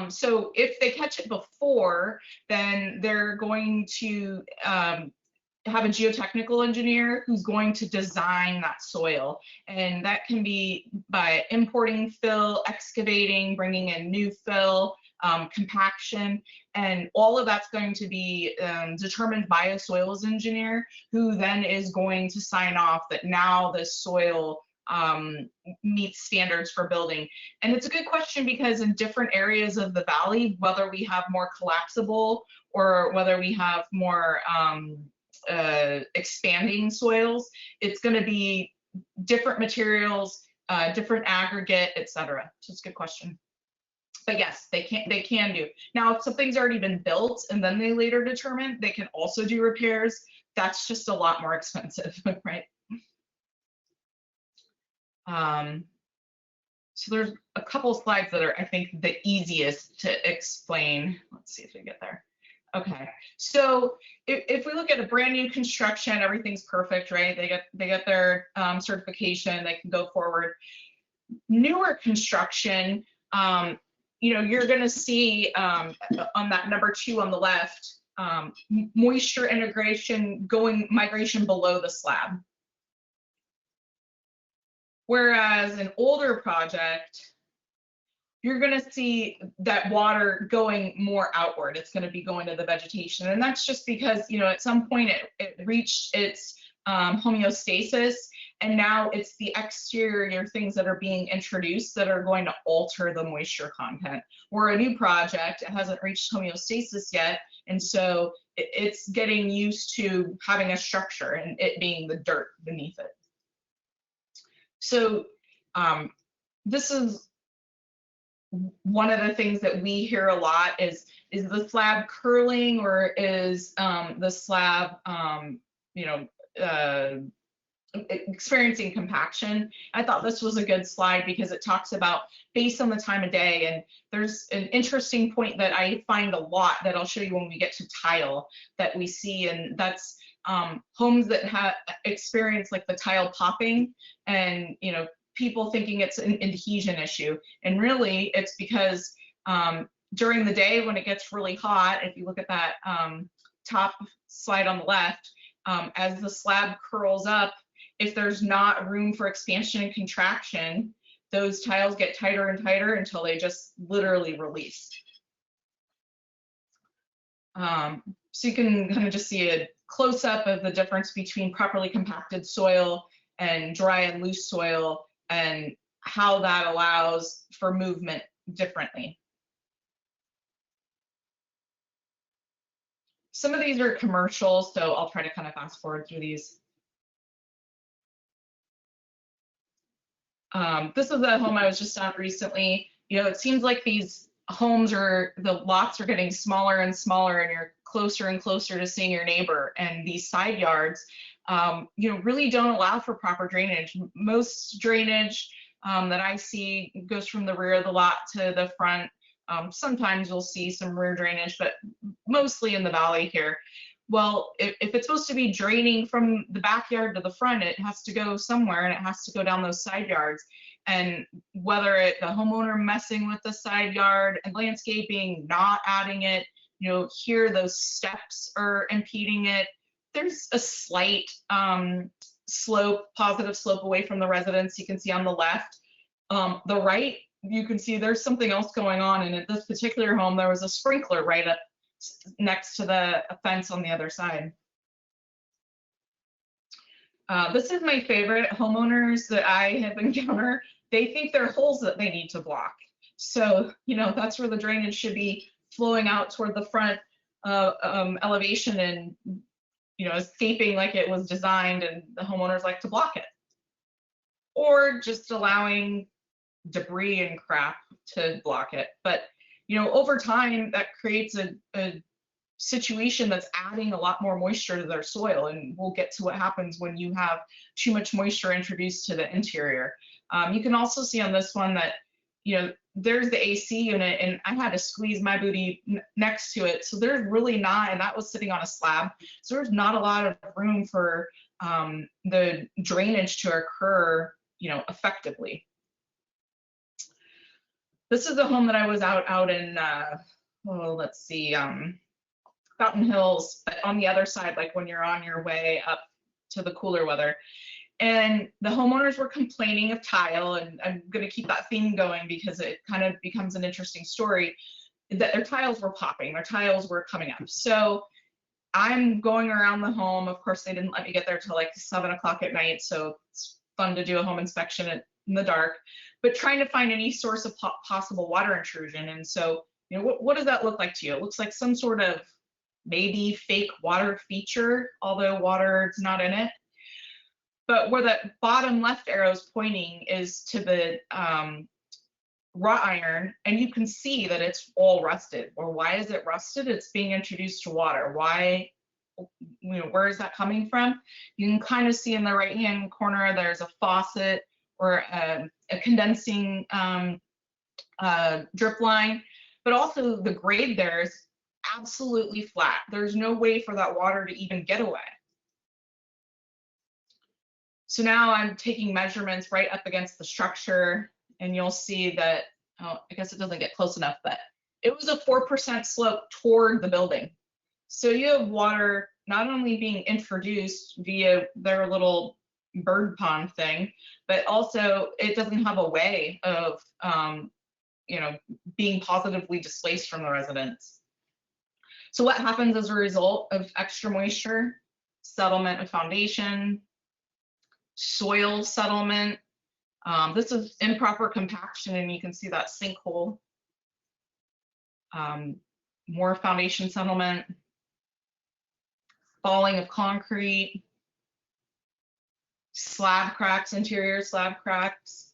So if they catch it before, then they're going to have a geotechnical engineer who's going to design that soil. And that can be by importing fill, excavating, bringing in new fill, compaction, and all of that's going to be determined by a soils engineer who then is going to sign off that now this soil meets standards for building. And it's a good question because in different areas of the valley, whether we have more collapsible or whether we have more expanding soils, it's going to be different materials, different aggregate, etc. So it's a good question. But yes, they can do. Now, if something's already been built and then they later determine, they can also do repairs. That's just a lot more expensive, right? So there's a couple slides that are, I think, the easiest to explain. Let's see if we get there. Okay, so if we look at a brand new construction, everything's perfect, right? They get their certification, they can go forward. Newer construction, you're going to see on that number 2 on the left, moisture integration migration below the slab. Whereas an older project, you're going to see that water going more outward. It's going to be going to the vegetation. And that's just because, at some point it reached its homeostasis, and now it's the exterior things that are being introduced that are going to alter the moisture content. Where a new project, it hasn't reached homeostasis yet, and so it's getting used to having a structure and it being the dirt beneath it. So this is one of the things that we hear a lot is the slab curling, or is the slab experiencing compaction. I thought this was a good slide because it talks about based on the time of day, and there's an interesting point that I find a lot that I'll show you when we get to tile that we see, and that's homes that have experienced like the tile popping, and people thinking it's an adhesion issue, and really it's because during the day when it gets really hot, if you look at that top slide on the left, as the slab curls up, if there's not room for expansion and contraction, those tiles get tighter and tighter until they just literally release. So you can kind of just see a close-up of the difference between properly compacted soil and dry and loose soil, and how that allows for movement differently. Some of these are commercial, so I'll try to kind of fast forward through these. This is a home I was just on recently. It seems like these homes the lots are getting smaller and smaller, and you're closer and closer to seeing your neighbor. And these side yards, really don't allow for proper drainage. Most drainage that I see goes from the rear of the lot to the front. Sometimes you'll see some rear drainage, but mostly in the valley here. Well, if it's supposed to be draining from the backyard to the front, it has to go somewhere, and it has to go down those side yards. And whether the homeowner messing with the side yard and landscaping, not adding it, here those steps are impeding it. There's a slight positive slope away from the residence. You can see on the left. The right, you can see there's something else going on. And at this particular home, there was a sprinkler right up next to the fence on the other side. This is my favorite. Homeowners that I have encountered, they think they're holes that they need to block. So, that's where the drainage should be flowing out toward the front elevation and, escaping like it was designed, and the homeowners like to block it. Or just allowing debris and crap to block it. But, over time, that creates a situation that's adding a lot more moisture to their soil, and we'll get to what happens when you have too much moisture introduced to the interior. You can also see on this one that, there's the AC unit, and I had to squeeze my booty next to it. So there's really not, and that was sitting on a slab. So there's not a lot of room for the drainage to occur, effectively. This is the home that I was out in, let's see, Fountain Hills, but on the other side, like when you're on your way up to the cooler weather. And the homeowners were complaining of tile, and I'm going to keep that theme going because it kind of becomes an interesting story, that their tiles were popping, their tiles were coming up. So I'm going around the home. Of course, they didn't let me get there till like 7 o'clock at night. So it's fun to do a home inspection in the dark, but trying to find any source of possible water intrusion. And so, what does that look like to you? It looks like some sort of maybe fake water feature, although water is not in it. But where that bottom left arrow is pointing is to the wrought iron, and you can see that it's all rusted. Or why is it rusted? It's being introduced to water. Why, where is that coming from? You can kind of see in the right-hand corner, there's a faucet or a condensing drip line, but also the grade there is absolutely flat. There's no way for that water to even get away. So now I'm taking measurements right up against the structure, and you'll see that, I guess it doesn't get close enough, but it was a 4% slope toward the building. So you have water not only being introduced via their little bird pond thing, but also it doesn't have a way of, being positively displaced from the residents. So what happens as a result of extra moisture? Settlement of foundation, soil settlement. This is improper compaction, and you can see that sinkhole. More foundation settlement, falling of concrete, slab cracks, interior slab cracks.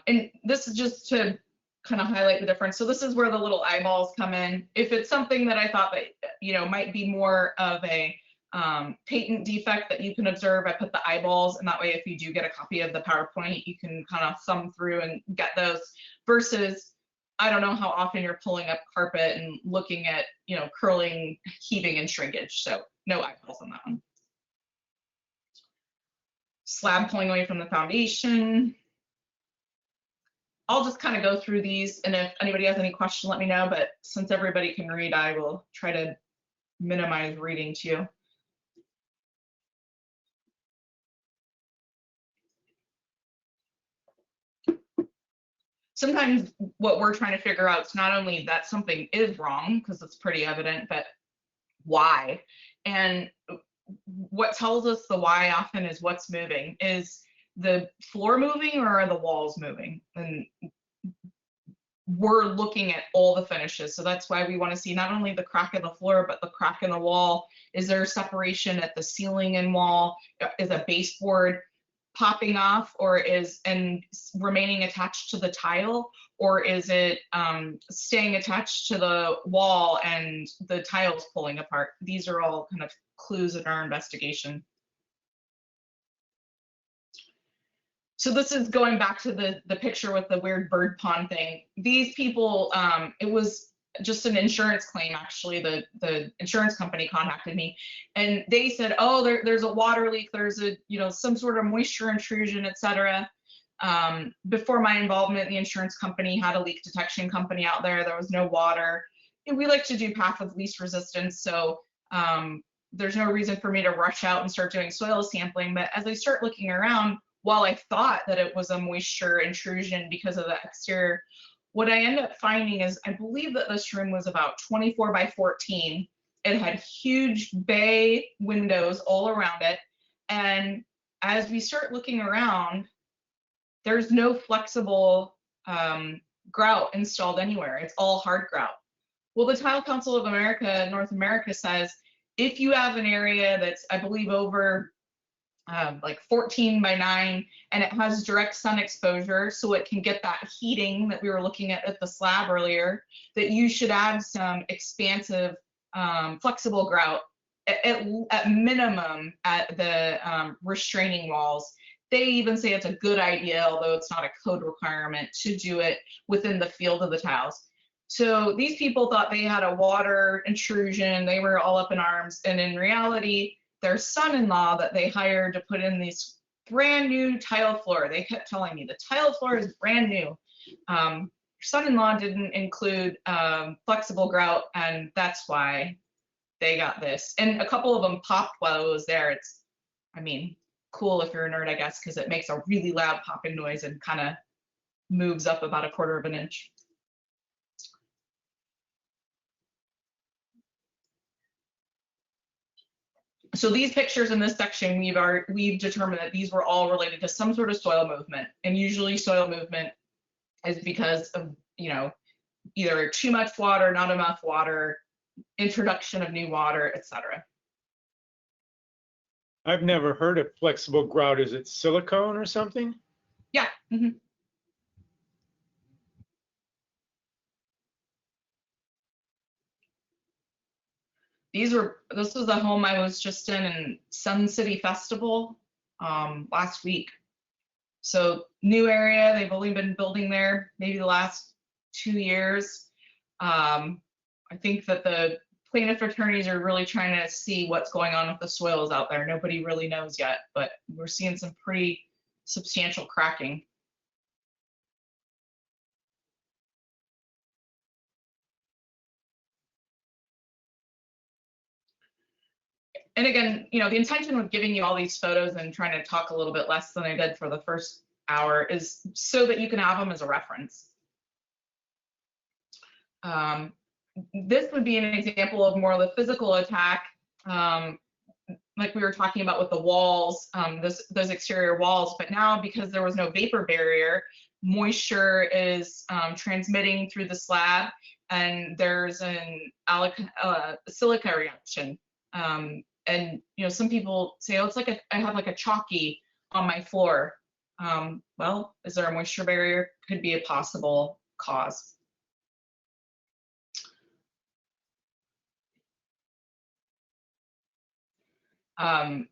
And this is just to kind of highlight the difference. So this is where the little eyeballs come in. If it's something that I thought that, might be more of a patent defect that you can observe, I put the eyeballs, and that way if you do get a copy of the PowerPoint, you can kind of thumb through and get those, versus I don't know how often you're pulling up carpet and looking at, curling, heaving, and shrinkage. So no eyeballs on that one. Slab pulling away from the foundation. I'll just kind of go through these, and if anybody has any question, let me know, but since everybody can read, I will try to minimize reading to you. Sometimes what we're trying to figure out is not only that something is wrong, because it's pretty evident, but why. And what tells us the why often is what's moving. Is the floor moving or are the walls moving? And we're looking at all the finishes. So that's why we want to see not only the crack in the floor, but the crack in the wall. Is there separation at the ceiling and wall? Is a baseboard popping off, or and remaining attached to the tile, or is it staying attached to the wall and the tiles pulling apart? These are all kind of clues in our investigation. So this is going back to the picture with the weird bird pond thing. These people, it was just an insurance claim, actually. The insurance company contacted me and they said, oh, there's a water leak, there's a, some sort of moisture intrusion, etc. Before my involvement, the insurance company had a leak detection company out there. There was no water. And we like to do path of least resistance, so there's no reason for me to rush out and start doing soil sampling. But as I start looking around, while I thought that it was a moisture intrusion because of the exterior, what I end up finding is, I believe that this room was about 24 by 14. It had huge bay windows all around it. And as we start looking around, there's no flexible grout installed anywhere. It's all hard grout. Well, the Tile Council of America, North America, says if you have an area that's, I believe, over like 14 by 9, and it has direct sun exposure, so it can get that heating that we were looking at the slab earlier, that you should add some expansive flexible grout at minimum at the restraining walls. They even say it's a good idea, although it's not a code requirement, to do it within the field of the tiles. So these people thought they had a water intrusion, they were all up in arms, and in reality, their son-in-law that they hired to put in this brand new tile floor, they kept telling me the tile floor is brand new. Son-in-law didn't include flexible grout, and that's why they got this. And a couple of them popped while it was there. It's, I mean, cool if you're a nerd, I guess, because it makes a really loud popping noise and kind of moves up about 1/4 of an inch. So these pictures in this section, we've determined that these were all related to some sort of soil movement, and usually soil movement is because of, either too much water, not enough water, introduction of new water, etc. I've never heard of flexible grout. Is it silicone or something? Yeah. Mm-hmm. This was a home I was just in Sun City Festival last week. So new area, they've only been building there maybe the last 2 years. I think that the plaintiff attorneys are really trying to see what's going on with the soils out there. Nobody really knows yet, but we're seeing some pretty substantial cracking. And again, the intention with giving you all these photos and trying to talk a little bit less than I did for the first hour is so that you can have them as a reference. This would be an example of more of the physical attack, like we were talking about with the walls, those exterior walls. But now, because there was no vapor barrier, moisture is transmitting through the slab, and there's an silica reaction. And some people say, oh, it's like I have like a chalky on my floor. Well, is there a moisture barrier? Could be a possible cause. The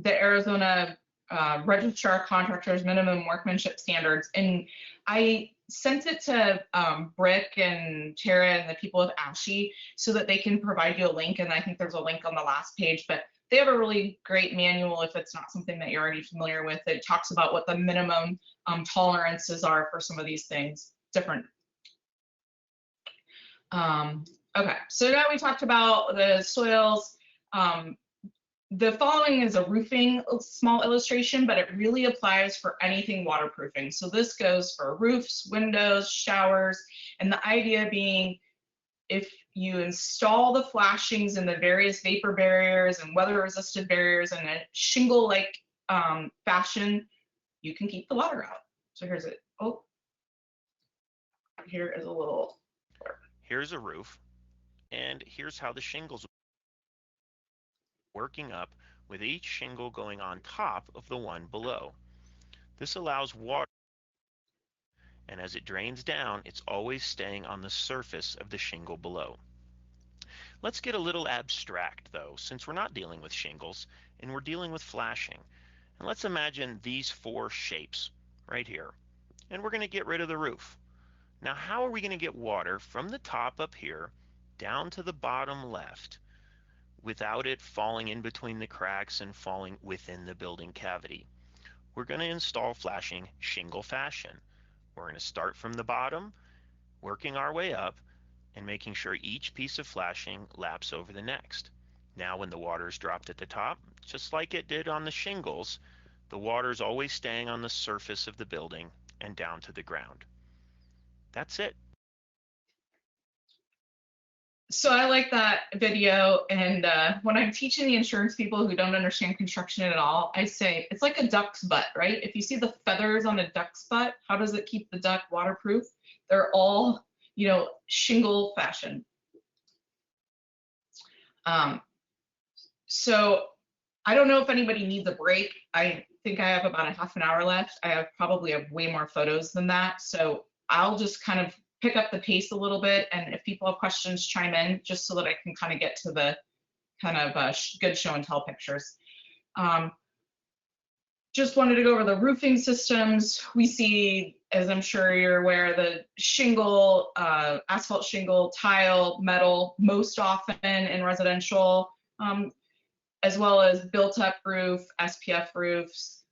Arizona Registrar of Contractors minimum workmanship standards, and I sent it to Brick and Tara and the people of ASHI so that they can provide you a link, and I think there's a link on the last page, but they have a really great manual if it's not something that you're already familiar with. It talks about what the minimum tolerances are for some of these things, different. Okay, so now we talked about the soils. The following is a roofing small illustration, but it really applies for anything waterproofing. So this goes for roofs, windows, showers, and the idea being if you install the flashings in the various vapor barriers and weather-resistant barriers in a shingle-like fashion, you can keep the water out. So here's it. Oh, here is a little. Here's a roof, and here's how the shingles working up with each shingle going on top of the one below. This allows water, and as it drains down, it's always staying on the surface of the shingle below. Let's get a little abstract though, since we're not dealing with shingles and we're dealing with flashing. And let's imagine these 4 shapes. right here. And we're going to get rid of the roof. Now, how are we going to get water from the top up here down to the bottom left without it falling in between the cracks and falling within the building cavity? We're going to install flashing shingle fashion. We're going to start from the bottom, working our way up, and making sure each piece of flashing laps over the next. Now when the water is dropped at the top, just like it did on the shingles, the water is always staying on the surface of the building and down to the ground. That's it. So I like that video, and when I'm teaching the insurance people who don't understand construction at all, I say it's like a duck's butt, right? If you see the feathers on a duck's butt, how does it keep the duck waterproof? They're all, shingle fashion. So I don't know if anybody needs a break. I think I have about a half an hour left. I probably have way more photos than that. So I'll just kind of pick up the pace a little bit. And if people have questions, chime in just so that I can kind of get to the kind of good show and tell pictures. Just wanted to go over the roofing systems. We see, as I'm sure you're aware, the shingle, asphalt shingle, tile, metal, most often in residential, as well as built-up roof, SPF roofs.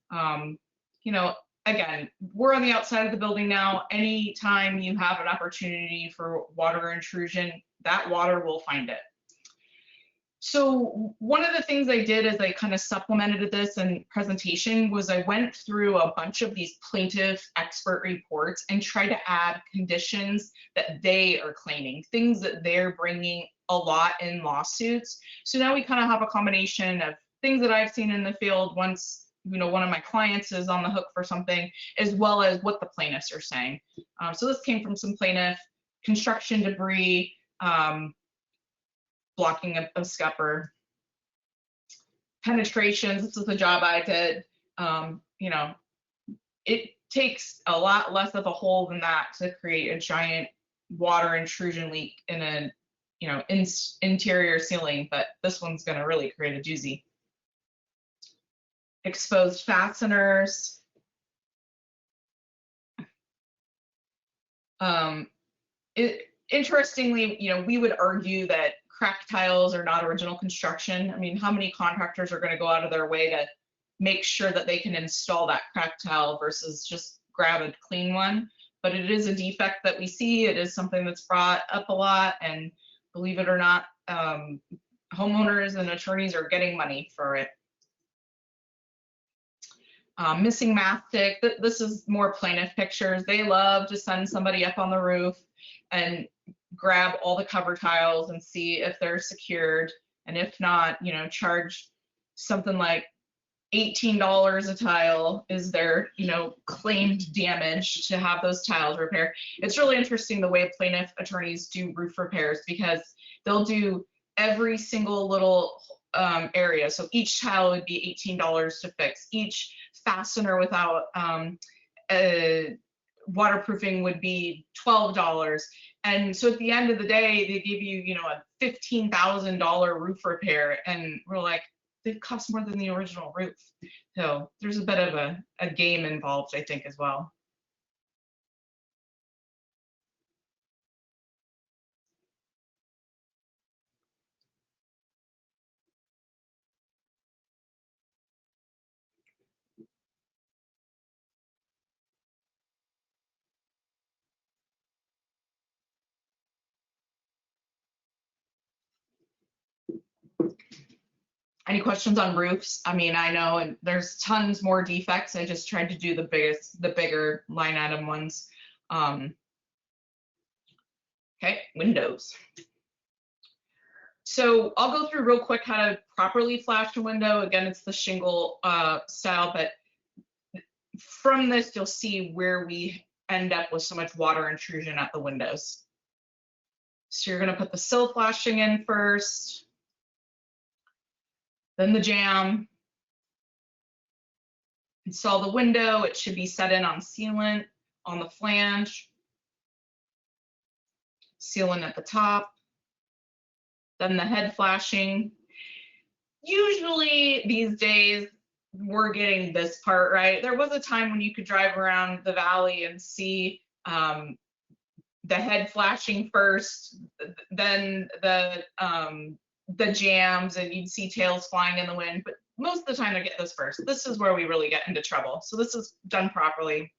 Again, we're on the outside of the building now. Anytime you have an opportunity for water intrusion, that water will find it. So one of the things I did as I kind of supplemented this in presentation was I went through a bunch of these plaintiff expert reports and tried to add conditions that they are claiming, things that they're bringing a lot in lawsuits. So now we kind of have a combination of things that I've seen in the field once one of my clients is on the hook for something, as well as what the plaintiffs are saying. So this came from some plaintiff, construction debris, blocking a scupper, penetrations. This is the job I did. It takes a lot less of a hole than that to create a giant water intrusion leak in a interior ceiling, but this one's going to really create a doozy. Exposed fasteners. Interestingly, we would argue that cracked tiles are not original construction. I mean, how many contractors are going to go out of their way to make sure that they can install that cracked tile versus just grab a clean one? But it is a defect that we see. It is something that's brought up a lot, and believe it or not, homeowners and attorneys are getting money for it. Missing mastic. This is more plaintiff pictures. They love to send somebody up on the roof and grab all the cover tiles and see if they're secured, and if not, charge something like $18 a tile is their claimed damage to have those tiles repaired. It's really interesting the way plaintiff attorneys do roof repairs, because they'll do every single little area. So each tile would be $18 to fix. Each fastener without waterproofing would be $12. And so at the end of the day, they give you, a $15,000 roof repair, and we're like, it costs more than the original roof. So there's a bit of a game involved, I think, as well. Any questions on roofs? I mean, I know, and there's tons more defects. I just tried to do the bigger line item ones. Okay, windows. So I'll go through real quick how to properly flash a window. Again, it's the shingle style, but from this, you'll see where we end up with so much water intrusion at the windows. So you're gonna put the sill flashing in first, then the jamb. Install the window. It should be set in on sealant on the flange. Sealant at the top. Then the head flashing. Usually these days, we're getting this part right. There was a time when you could drive around the valley and see the head flashing first, then the jams, and you'd see tails flying in the wind. But most of the time, they get this first. This is where we really get into trouble. So this is done properly.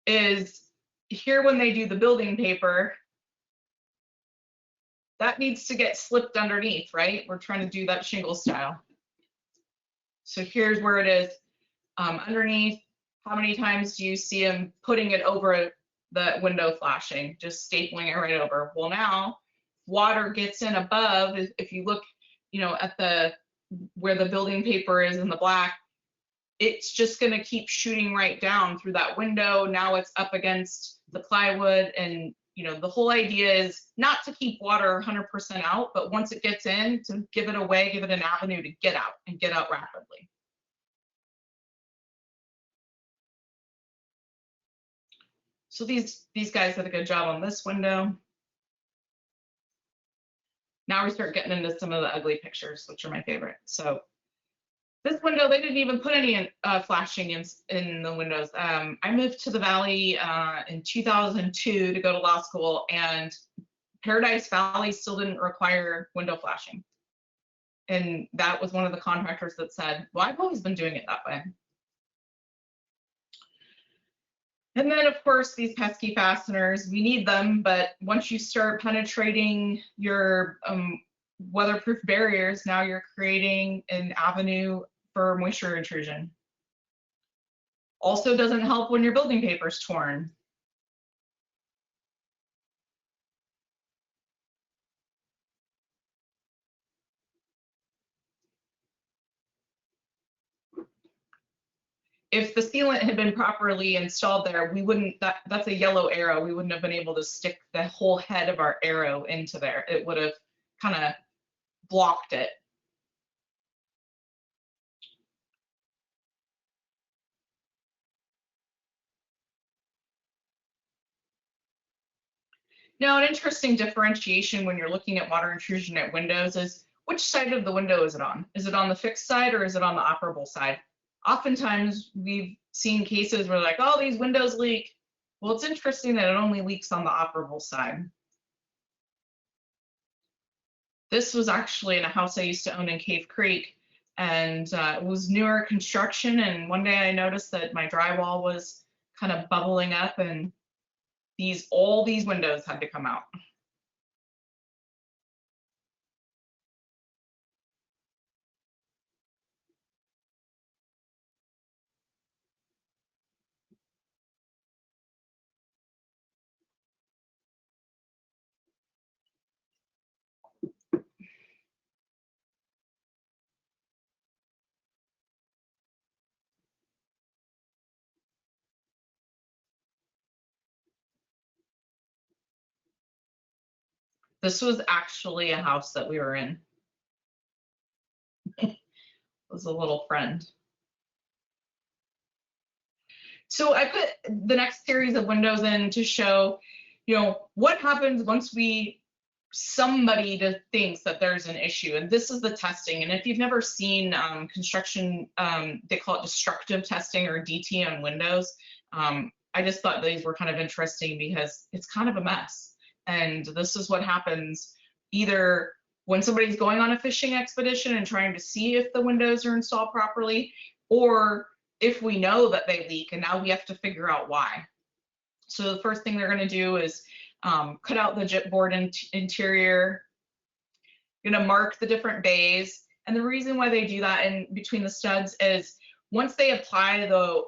Is here when they do the building paper, that needs to get slipped underneath, right? We're trying to do that shingle style. So here's where it is underneath. How many times do you see them putting it over the window flashing, just stapling it right over? Well, now water gets in above. If you look, you know, at the where the building paper is in the black, it's just going to keep shooting right down through that window. Now it's up against the plywood, and you know, the whole idea is not to keep water 100% out, but once it gets in, to give it away, give it an avenue to get out, and get out rapidly. So these guys did a good job on this window. Now we start getting into some of the ugly pictures, which are my favorite. So this window, they didn't even put any flashing in the windows. I moved to the Valley in 2002 to go to law school, and Paradise Valley still didn't require window flashing. And that was one of the contractors that said, well, I've always been doing it that way. And then, of course, these pesky fasteners, we need them, but once you start penetrating your weatherproof barriers, now you're creating an avenue for moisture intrusion. Also doesn't help when your building paper is torn. If the sealant had been properly installed there, we wouldn't, that's a yellow arrow. We wouldn't have been able to stick the whole head of our arrow into there. It would have kind of blocked it. Now, an interesting differentiation when you're looking at water intrusion at windows is which side of the window is it on? Is it on the fixed side or is it on the operable side? Oftentimes we've seen cases where like, oh, these windows leak. Well, it's interesting that it only leaks on the operable side. This was actually in a house I used to own in Cave Creek, and it was newer construction, and one day I noticed that my drywall was kind of bubbling up, and all these windows had to come out. This was actually a house that we were in. It was a little friend. So I put the next series of windows in to show, you know, what happens once somebody thinks that there's an issue. And this is the testing. And if you've never seen construction, they call it destructive testing, or DT, on windows. I just thought these were kind of interesting because it's kind of a mess. And this is what happens either when somebody's going on a fishing expedition and trying to see if the windows are installed properly, or if we know that they leak and now we have to figure out why. So the first thing they're going to do is cut out the gypboard interior. You're going to mark the different bays. And the reason why they do that in between the studs is once they apply the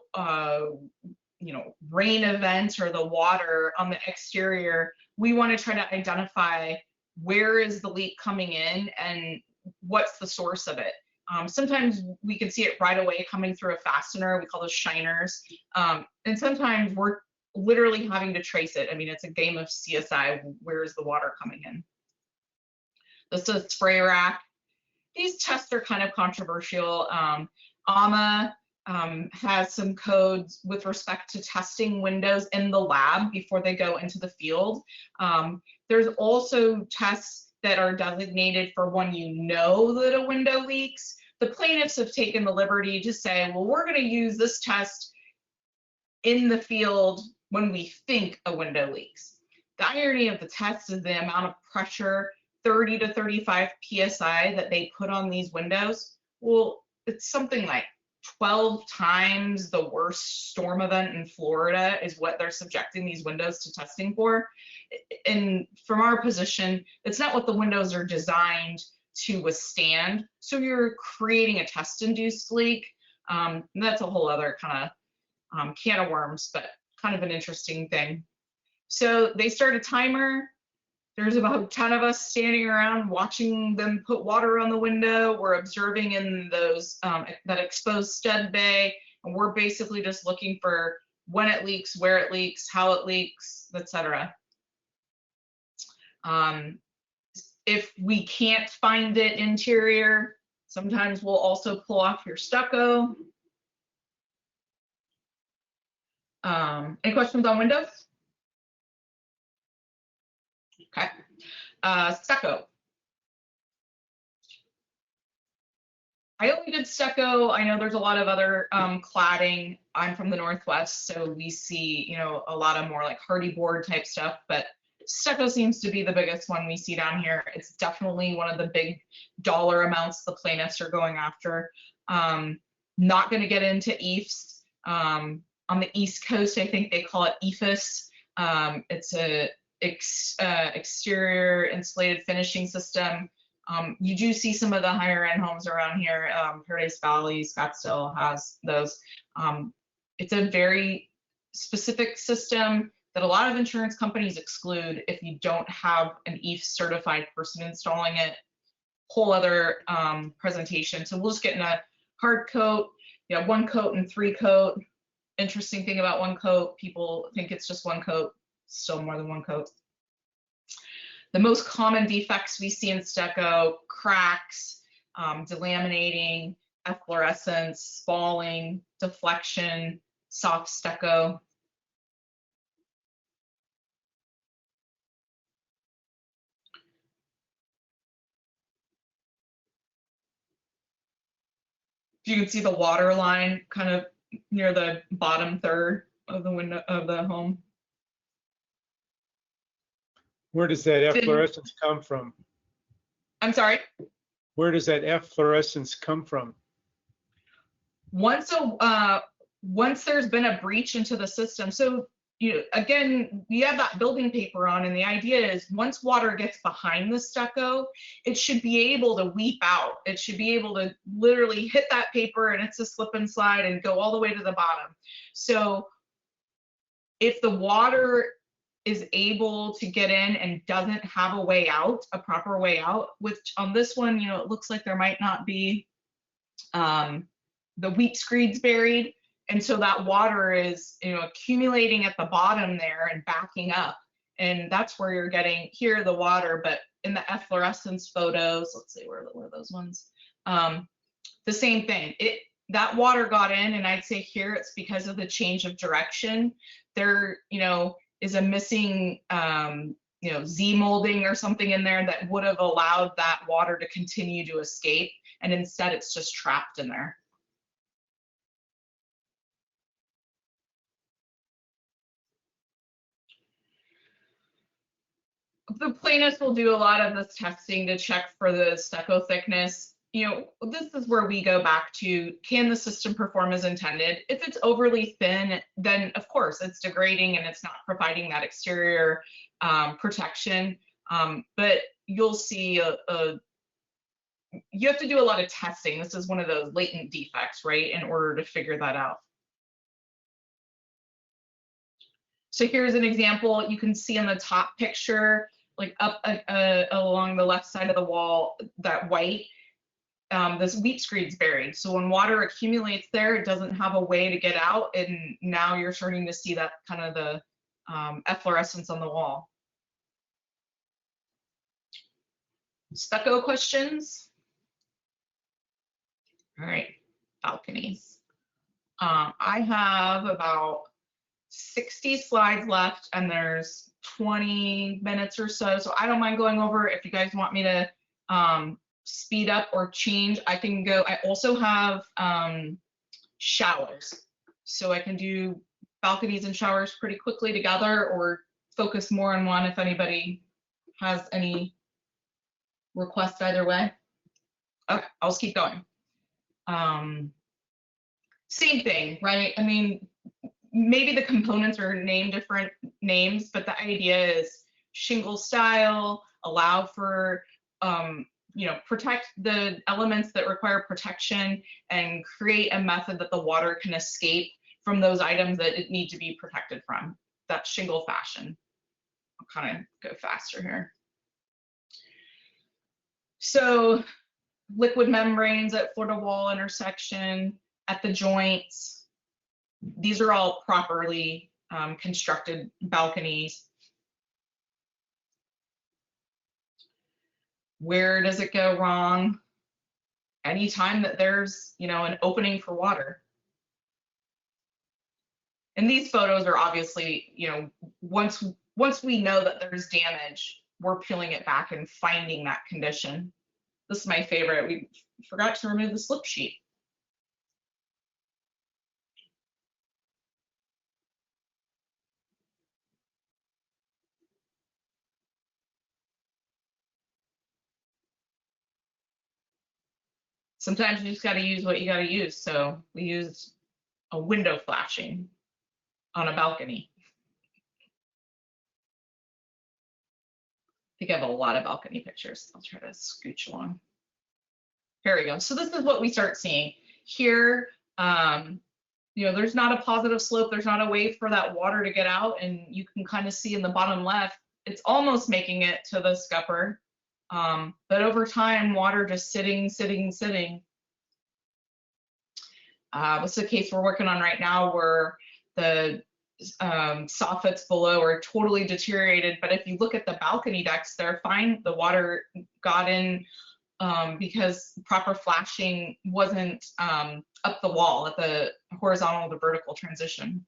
rain event or the water on the exterior, we want to try to identify where is the leak coming in and what's the source of it. Sometimes we can see it right away coming through a fastener. We call those shiners. And sometimes we're literally having to trace it. I mean, it's a game of CSI. Where is the water coming in? This is a spray rack. These tests are kind of controversial. AMA has some codes with respect to testing windows in the lab before they go into the field. There's also tests that are designated for when you know that a window leaks. The plaintiffs have taken the liberty to say, well, we're going to use this test in the field when we think a window leaks. The irony of the test is the amount of pressure, 30 to 35 PSI, that they put on these windows. Well, it's something like 12 times the worst storm event in Florida is what they're subjecting these windows to testing for. And from our position, it's not what the windows are designed to withstand. So you're creating a test-induced leak. That's a whole other kind of can of worms, but kind of an interesting thing. So they start a timer. There's about 10 of us standing around watching them put water on the window. We're observing in those that exposed stud bay, and we're basically just looking for when it leaks, where it leaks, how it leaks, etc. If we can't find it interior, sometimes we'll also pull off your stucco. Any questions on windows? Okay. Stucco. I only did stucco. I know there's a lot of other cladding. I'm from the Northwest, so we see, you know, a lot of more like hardy board type stuff, but stucco seems to be the biggest one we see down here. It's definitely one of the big dollar amounts the plaintiffs are going after. Not going to get into EIFS. On the East Coast, I think they call it EIFS. It's a exterior insulated finishing system. You do see some of the higher end homes around here. Paradise Valley, Scottsdale has those. It's a very specific system that a lot of insurance companies exclude if you don't have an EIFS certified person installing it. Whole other presentation. So we'll just get in a hard coat, you know, 1 coat and 3 coat. Interesting thing about 1 coat, people think it's just 1 coat, still more than 1 coat. The most common defects we see in stucco: cracks, delaminating, efflorescence, spalling, deflection, soft stucco. You can see the water line kind of near the bottom third of the window of the home. Where does that efflorescence come from? I'm sorry? Where does that efflorescence come from? Once there's been a breach into the system, so you again, you have that building paper on, and the idea is once water gets behind the stucco, it should be able to weep out. It should be able to literally hit that paper, and it's a slip and slide and go all the way to the bottom. So if the water is able to get in and doesn't have a way out, a proper way out, which on this one, you know, it looks like there might not be, the wheat screed's buried. And so that water is, you know, accumulating at the bottom there and backing up. And that's where you're getting here the water, but in the efflorescence photos, let's see, where are those ones? The same thing. That water got in, and I'd say here it's because of the change of direction. There, you know, is a missing, you know, Z molding or something in there that would have allowed that water to continue to escape. And instead it's just trapped in there. The plaintiffs will do a lot of this testing to check for the stucco thickness. You know, this is where we go back to, can the system perform as intended? If it's overly thin, then of course it's degrading and it's not providing that exterior protection. But you'll see you have to do a lot of testing. This is one of those latent defects, right, in order to figure that out. So here's an example. You can see in the top picture, like up along the left side of the wall, that white, this wheat screed's buried. So when water accumulates there, it doesn't have a way to get out. And now you're starting to see that kind of the efflorescence on the wall. Stucco questions? All right, balconies. I have about 60 slides left and there's 20 minutes or so. So I don't mind going over. If you guys want me to speed up or change, I can go. I also have showers. So I can do balconies and showers pretty quickly together, or focus more on one if anybody has any requests either way. Okay, I'll just keep going. Same thing, right? I mean, maybe the components are named different names, but the idea is shingle style, allow for, you know, protect the elements that require protection and create a method that the water can escape from those items that it need to be protected from. That's shingle fashion. I'll kind of go faster here. So liquid membranes at floor to wall intersection, at the joints. These are all properly constructed balconies. Where does it go wrong? Anytime that there's, you know, an opening for water. And these photos are obviously, you know, once we know that there's damage, we're peeling it back and finding that condition. This is my favorite. We forgot to remove the slip sheet. Sometimes you just got to use what you got to use. So we used a window flashing on a balcony. I think I have a lot of balcony pictures. I'll try to scooch along. Here we go. So this is what we start seeing here. You know, there's not a positive slope. There's not a way for that water to get out. And you can kind of see in the bottom left, it's almost making it to the scupper. But over time, water just sitting. This is a case we're working on right now where the soffits below are totally deteriorated. But if you look at the balcony decks, they're fine. The water got in because proper flashing wasn't up the wall at the horizontal to vertical transition.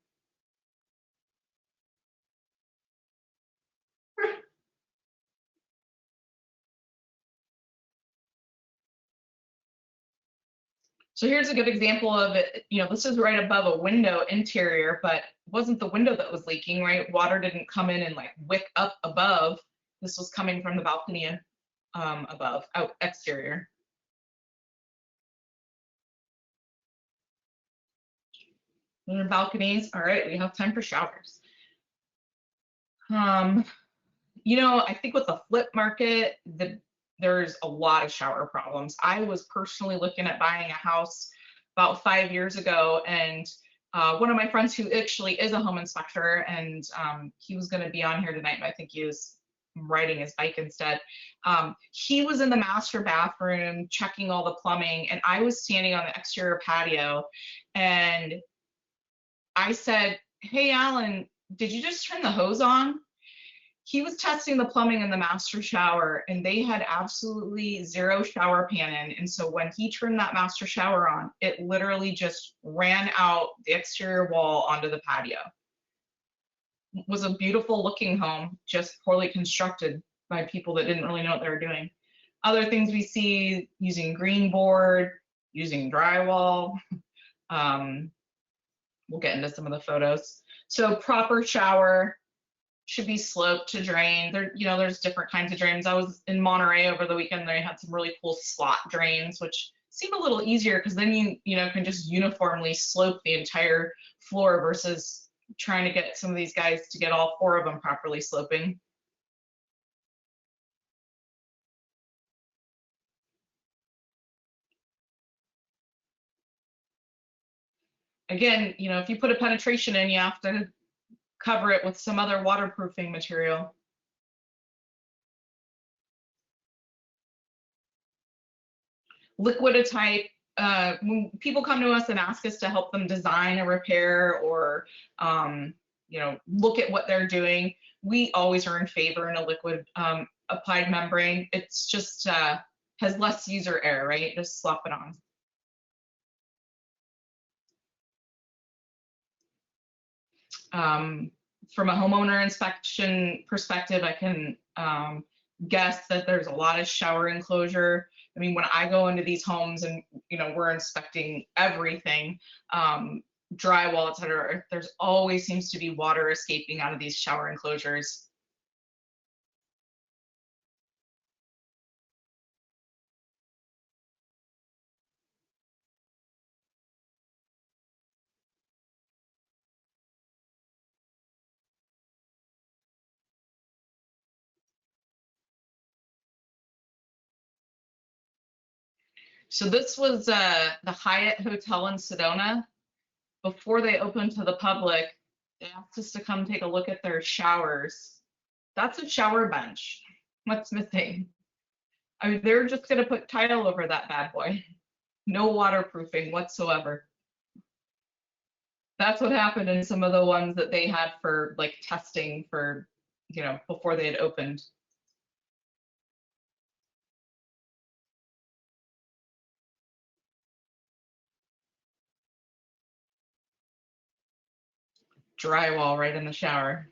So here's a good example of it. You know, this is right above a window interior, but it wasn't the window that was leaking, right? Water didn't come in and like wick up above. This was coming from the balcony above, out exterior. And balconies. All right, we have time for showers. You know, I think with the flip market, there's a lot of shower problems. I was personally looking at buying a house about 5 years ago, and one of my friends who actually is a home inspector, and he was going to be on here tonight, but I think he was riding his bike instead. He was in the master bathroom checking all the plumbing, and I was standing on the exterior patio, and I said, "Hey, Alan, did you just turn the hose on?" He was testing the plumbing in the master shower, and they had absolutely zero shower pan in. And so when he turned that master shower on, it literally just ran out the exterior wall onto the patio. It was a beautiful looking home, just poorly constructed by people that didn't really know what they were doing. Other things we see, using green board, using drywall. We'll get into some of the photos. So proper shower should be sloped to drain. There, you know, there's different kinds of drains. I was in Monterey over the weekend. They had some really cool slot drains, which seem a little easier because then you know, can just uniformly slope the entire floor versus trying to get some of these guys to get all 4 of them properly sloping. Again, you know, if you put a penetration in, you have to cover it with some other waterproofing material. Liquidity. When people come to us and ask us to help them design a repair or, you know, look at what they're doing, we always are in favor in a liquid applied membrane. It's just has less user error, right? Just slap it on. From a homeowner inspection perspective, I can guess that there's a lot of shower enclosure. I mean, when I go into these homes and, you know, we're inspecting everything, drywall, et cetera, there's always seems to be water escaping out of these shower enclosures. So this was the Hyatt Hotel in Sedona. Before they opened to the public, they asked us to come take a look at their showers. That's a shower bench. What's missing? I mean, they're just gonna put tile over that bad boy. No waterproofing whatsoever. That's what happened in some of the ones that they had for like testing for, you know, before they had opened. Drywall right in the shower.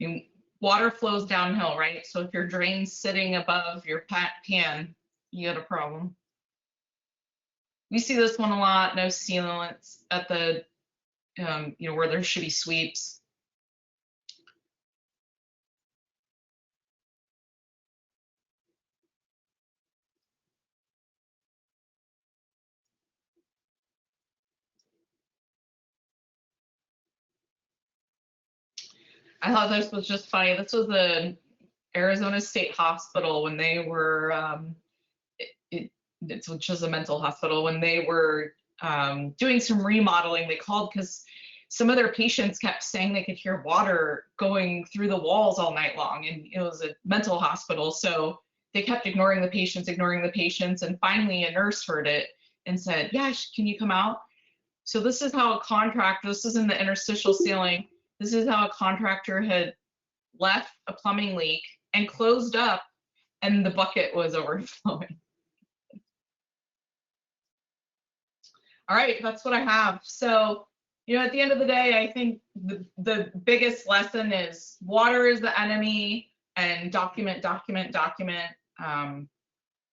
I mean, water flows downhill, right? So if your drain's sitting above your pan, you got a problem. We see this one a lot, no sealants at the, you know, where there should be sweeps. I thought this was just funny. This was the Arizona State Hospital when they were, it's which is a mental hospital, when they were doing some remodeling. They called because some of their patients kept saying they could hear water going through the walls all night long, and it was a mental hospital. So they kept ignoring the patients, and finally a nurse heard it and said, "Yeah, can you come out?" So this is how a contractor, this is in the interstitial ceiling, this is how a contractor had left a plumbing leak and closed up, and the bucket was overflowing. All right, that's what I have. So, you know, at the end of the day, I think the biggest lesson is water is the enemy, and document, document, document.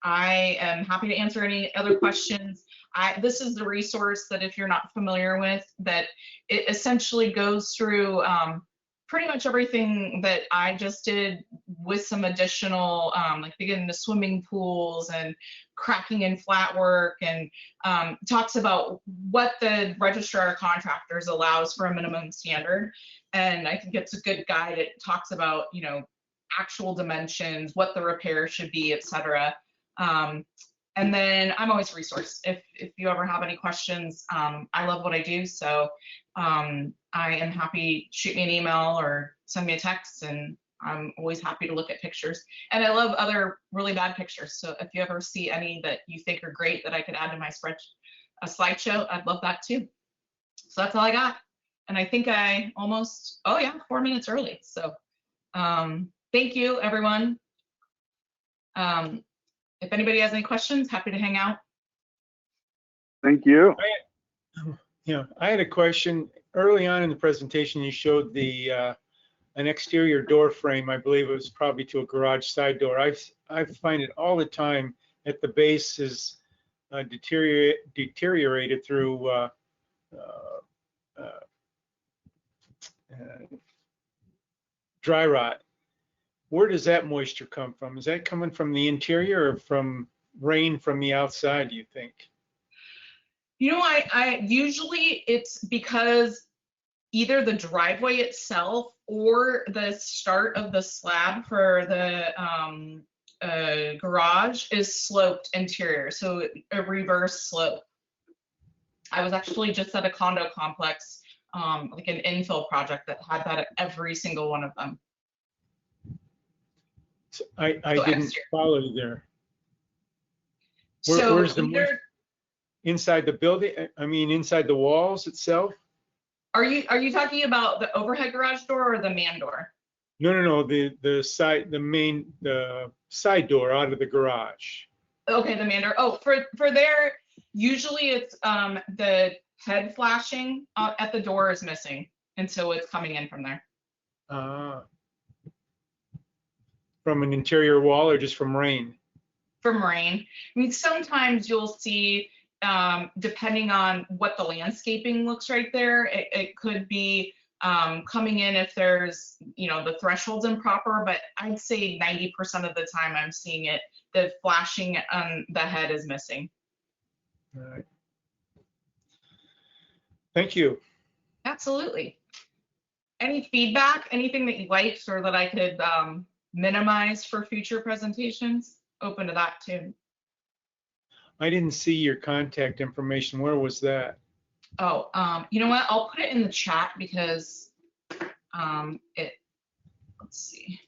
I am happy to answer any other questions. This is the resource that, if you're not familiar with, that it essentially goes through pretty much everything that I just did with some additional, like they get into swimming pools and cracking and flat work, and talks about what the registrar of contractors allows for a minimum standard. And I think it's a good guide. It talks about, you know, actual dimensions, what the repair should be, et cetera. And then I'm always a resource. If you ever have any questions, I love what I do. So I am happy, shoot me an email or send me a text, and I'm always happy to look at pictures. And I love other really bad pictures. So if you ever see any that you think are great that I could add to my slideshow, I'd love that too. So that's all I got. And I think I almost, oh yeah, 4 minutes early. So thank you, everyone. If anybody has any questions, happy to hang out. Thank you. Yeah, I had a question. Early on in the presentation, you showed the an exterior door frame. I believe it was probably to a garage side door. I find it all the time that the base is deteriorated through dry rot. Where does that moisture come from? Is that coming from the interior or from rain from the outside, do you think? You know, I usually it's because either the driveway itself or the start of the slab for the garage is sloped interior, so a reverse slope. I was actually just at a condo complex, like an infill project that had that at every single one of them. So I didn't follow you there. Where's the moisture? Inside the building? I mean, inside the walls itself? Are you talking about the overhead garage door or the man door? No. The side door out of the garage. Okay, the main door. Oh, for there, usually it's the head flashing at the door is missing, and so it's coming in from there. From an interior wall or just from rain? From rain. I mean, sometimes you'll see, depending on what the landscaping looks right there, it could be coming in if there's, the threshold's improper, but I'd say 90% of the time I'm seeing it, the flashing on the head is missing. All right. Thank you. Absolutely. Any feedback, anything that you liked or that I could minimize for future presentations? Open to that too. I didn't see your contact information. Where was that? Oh, you know what? I'll put it in the chat because let's see.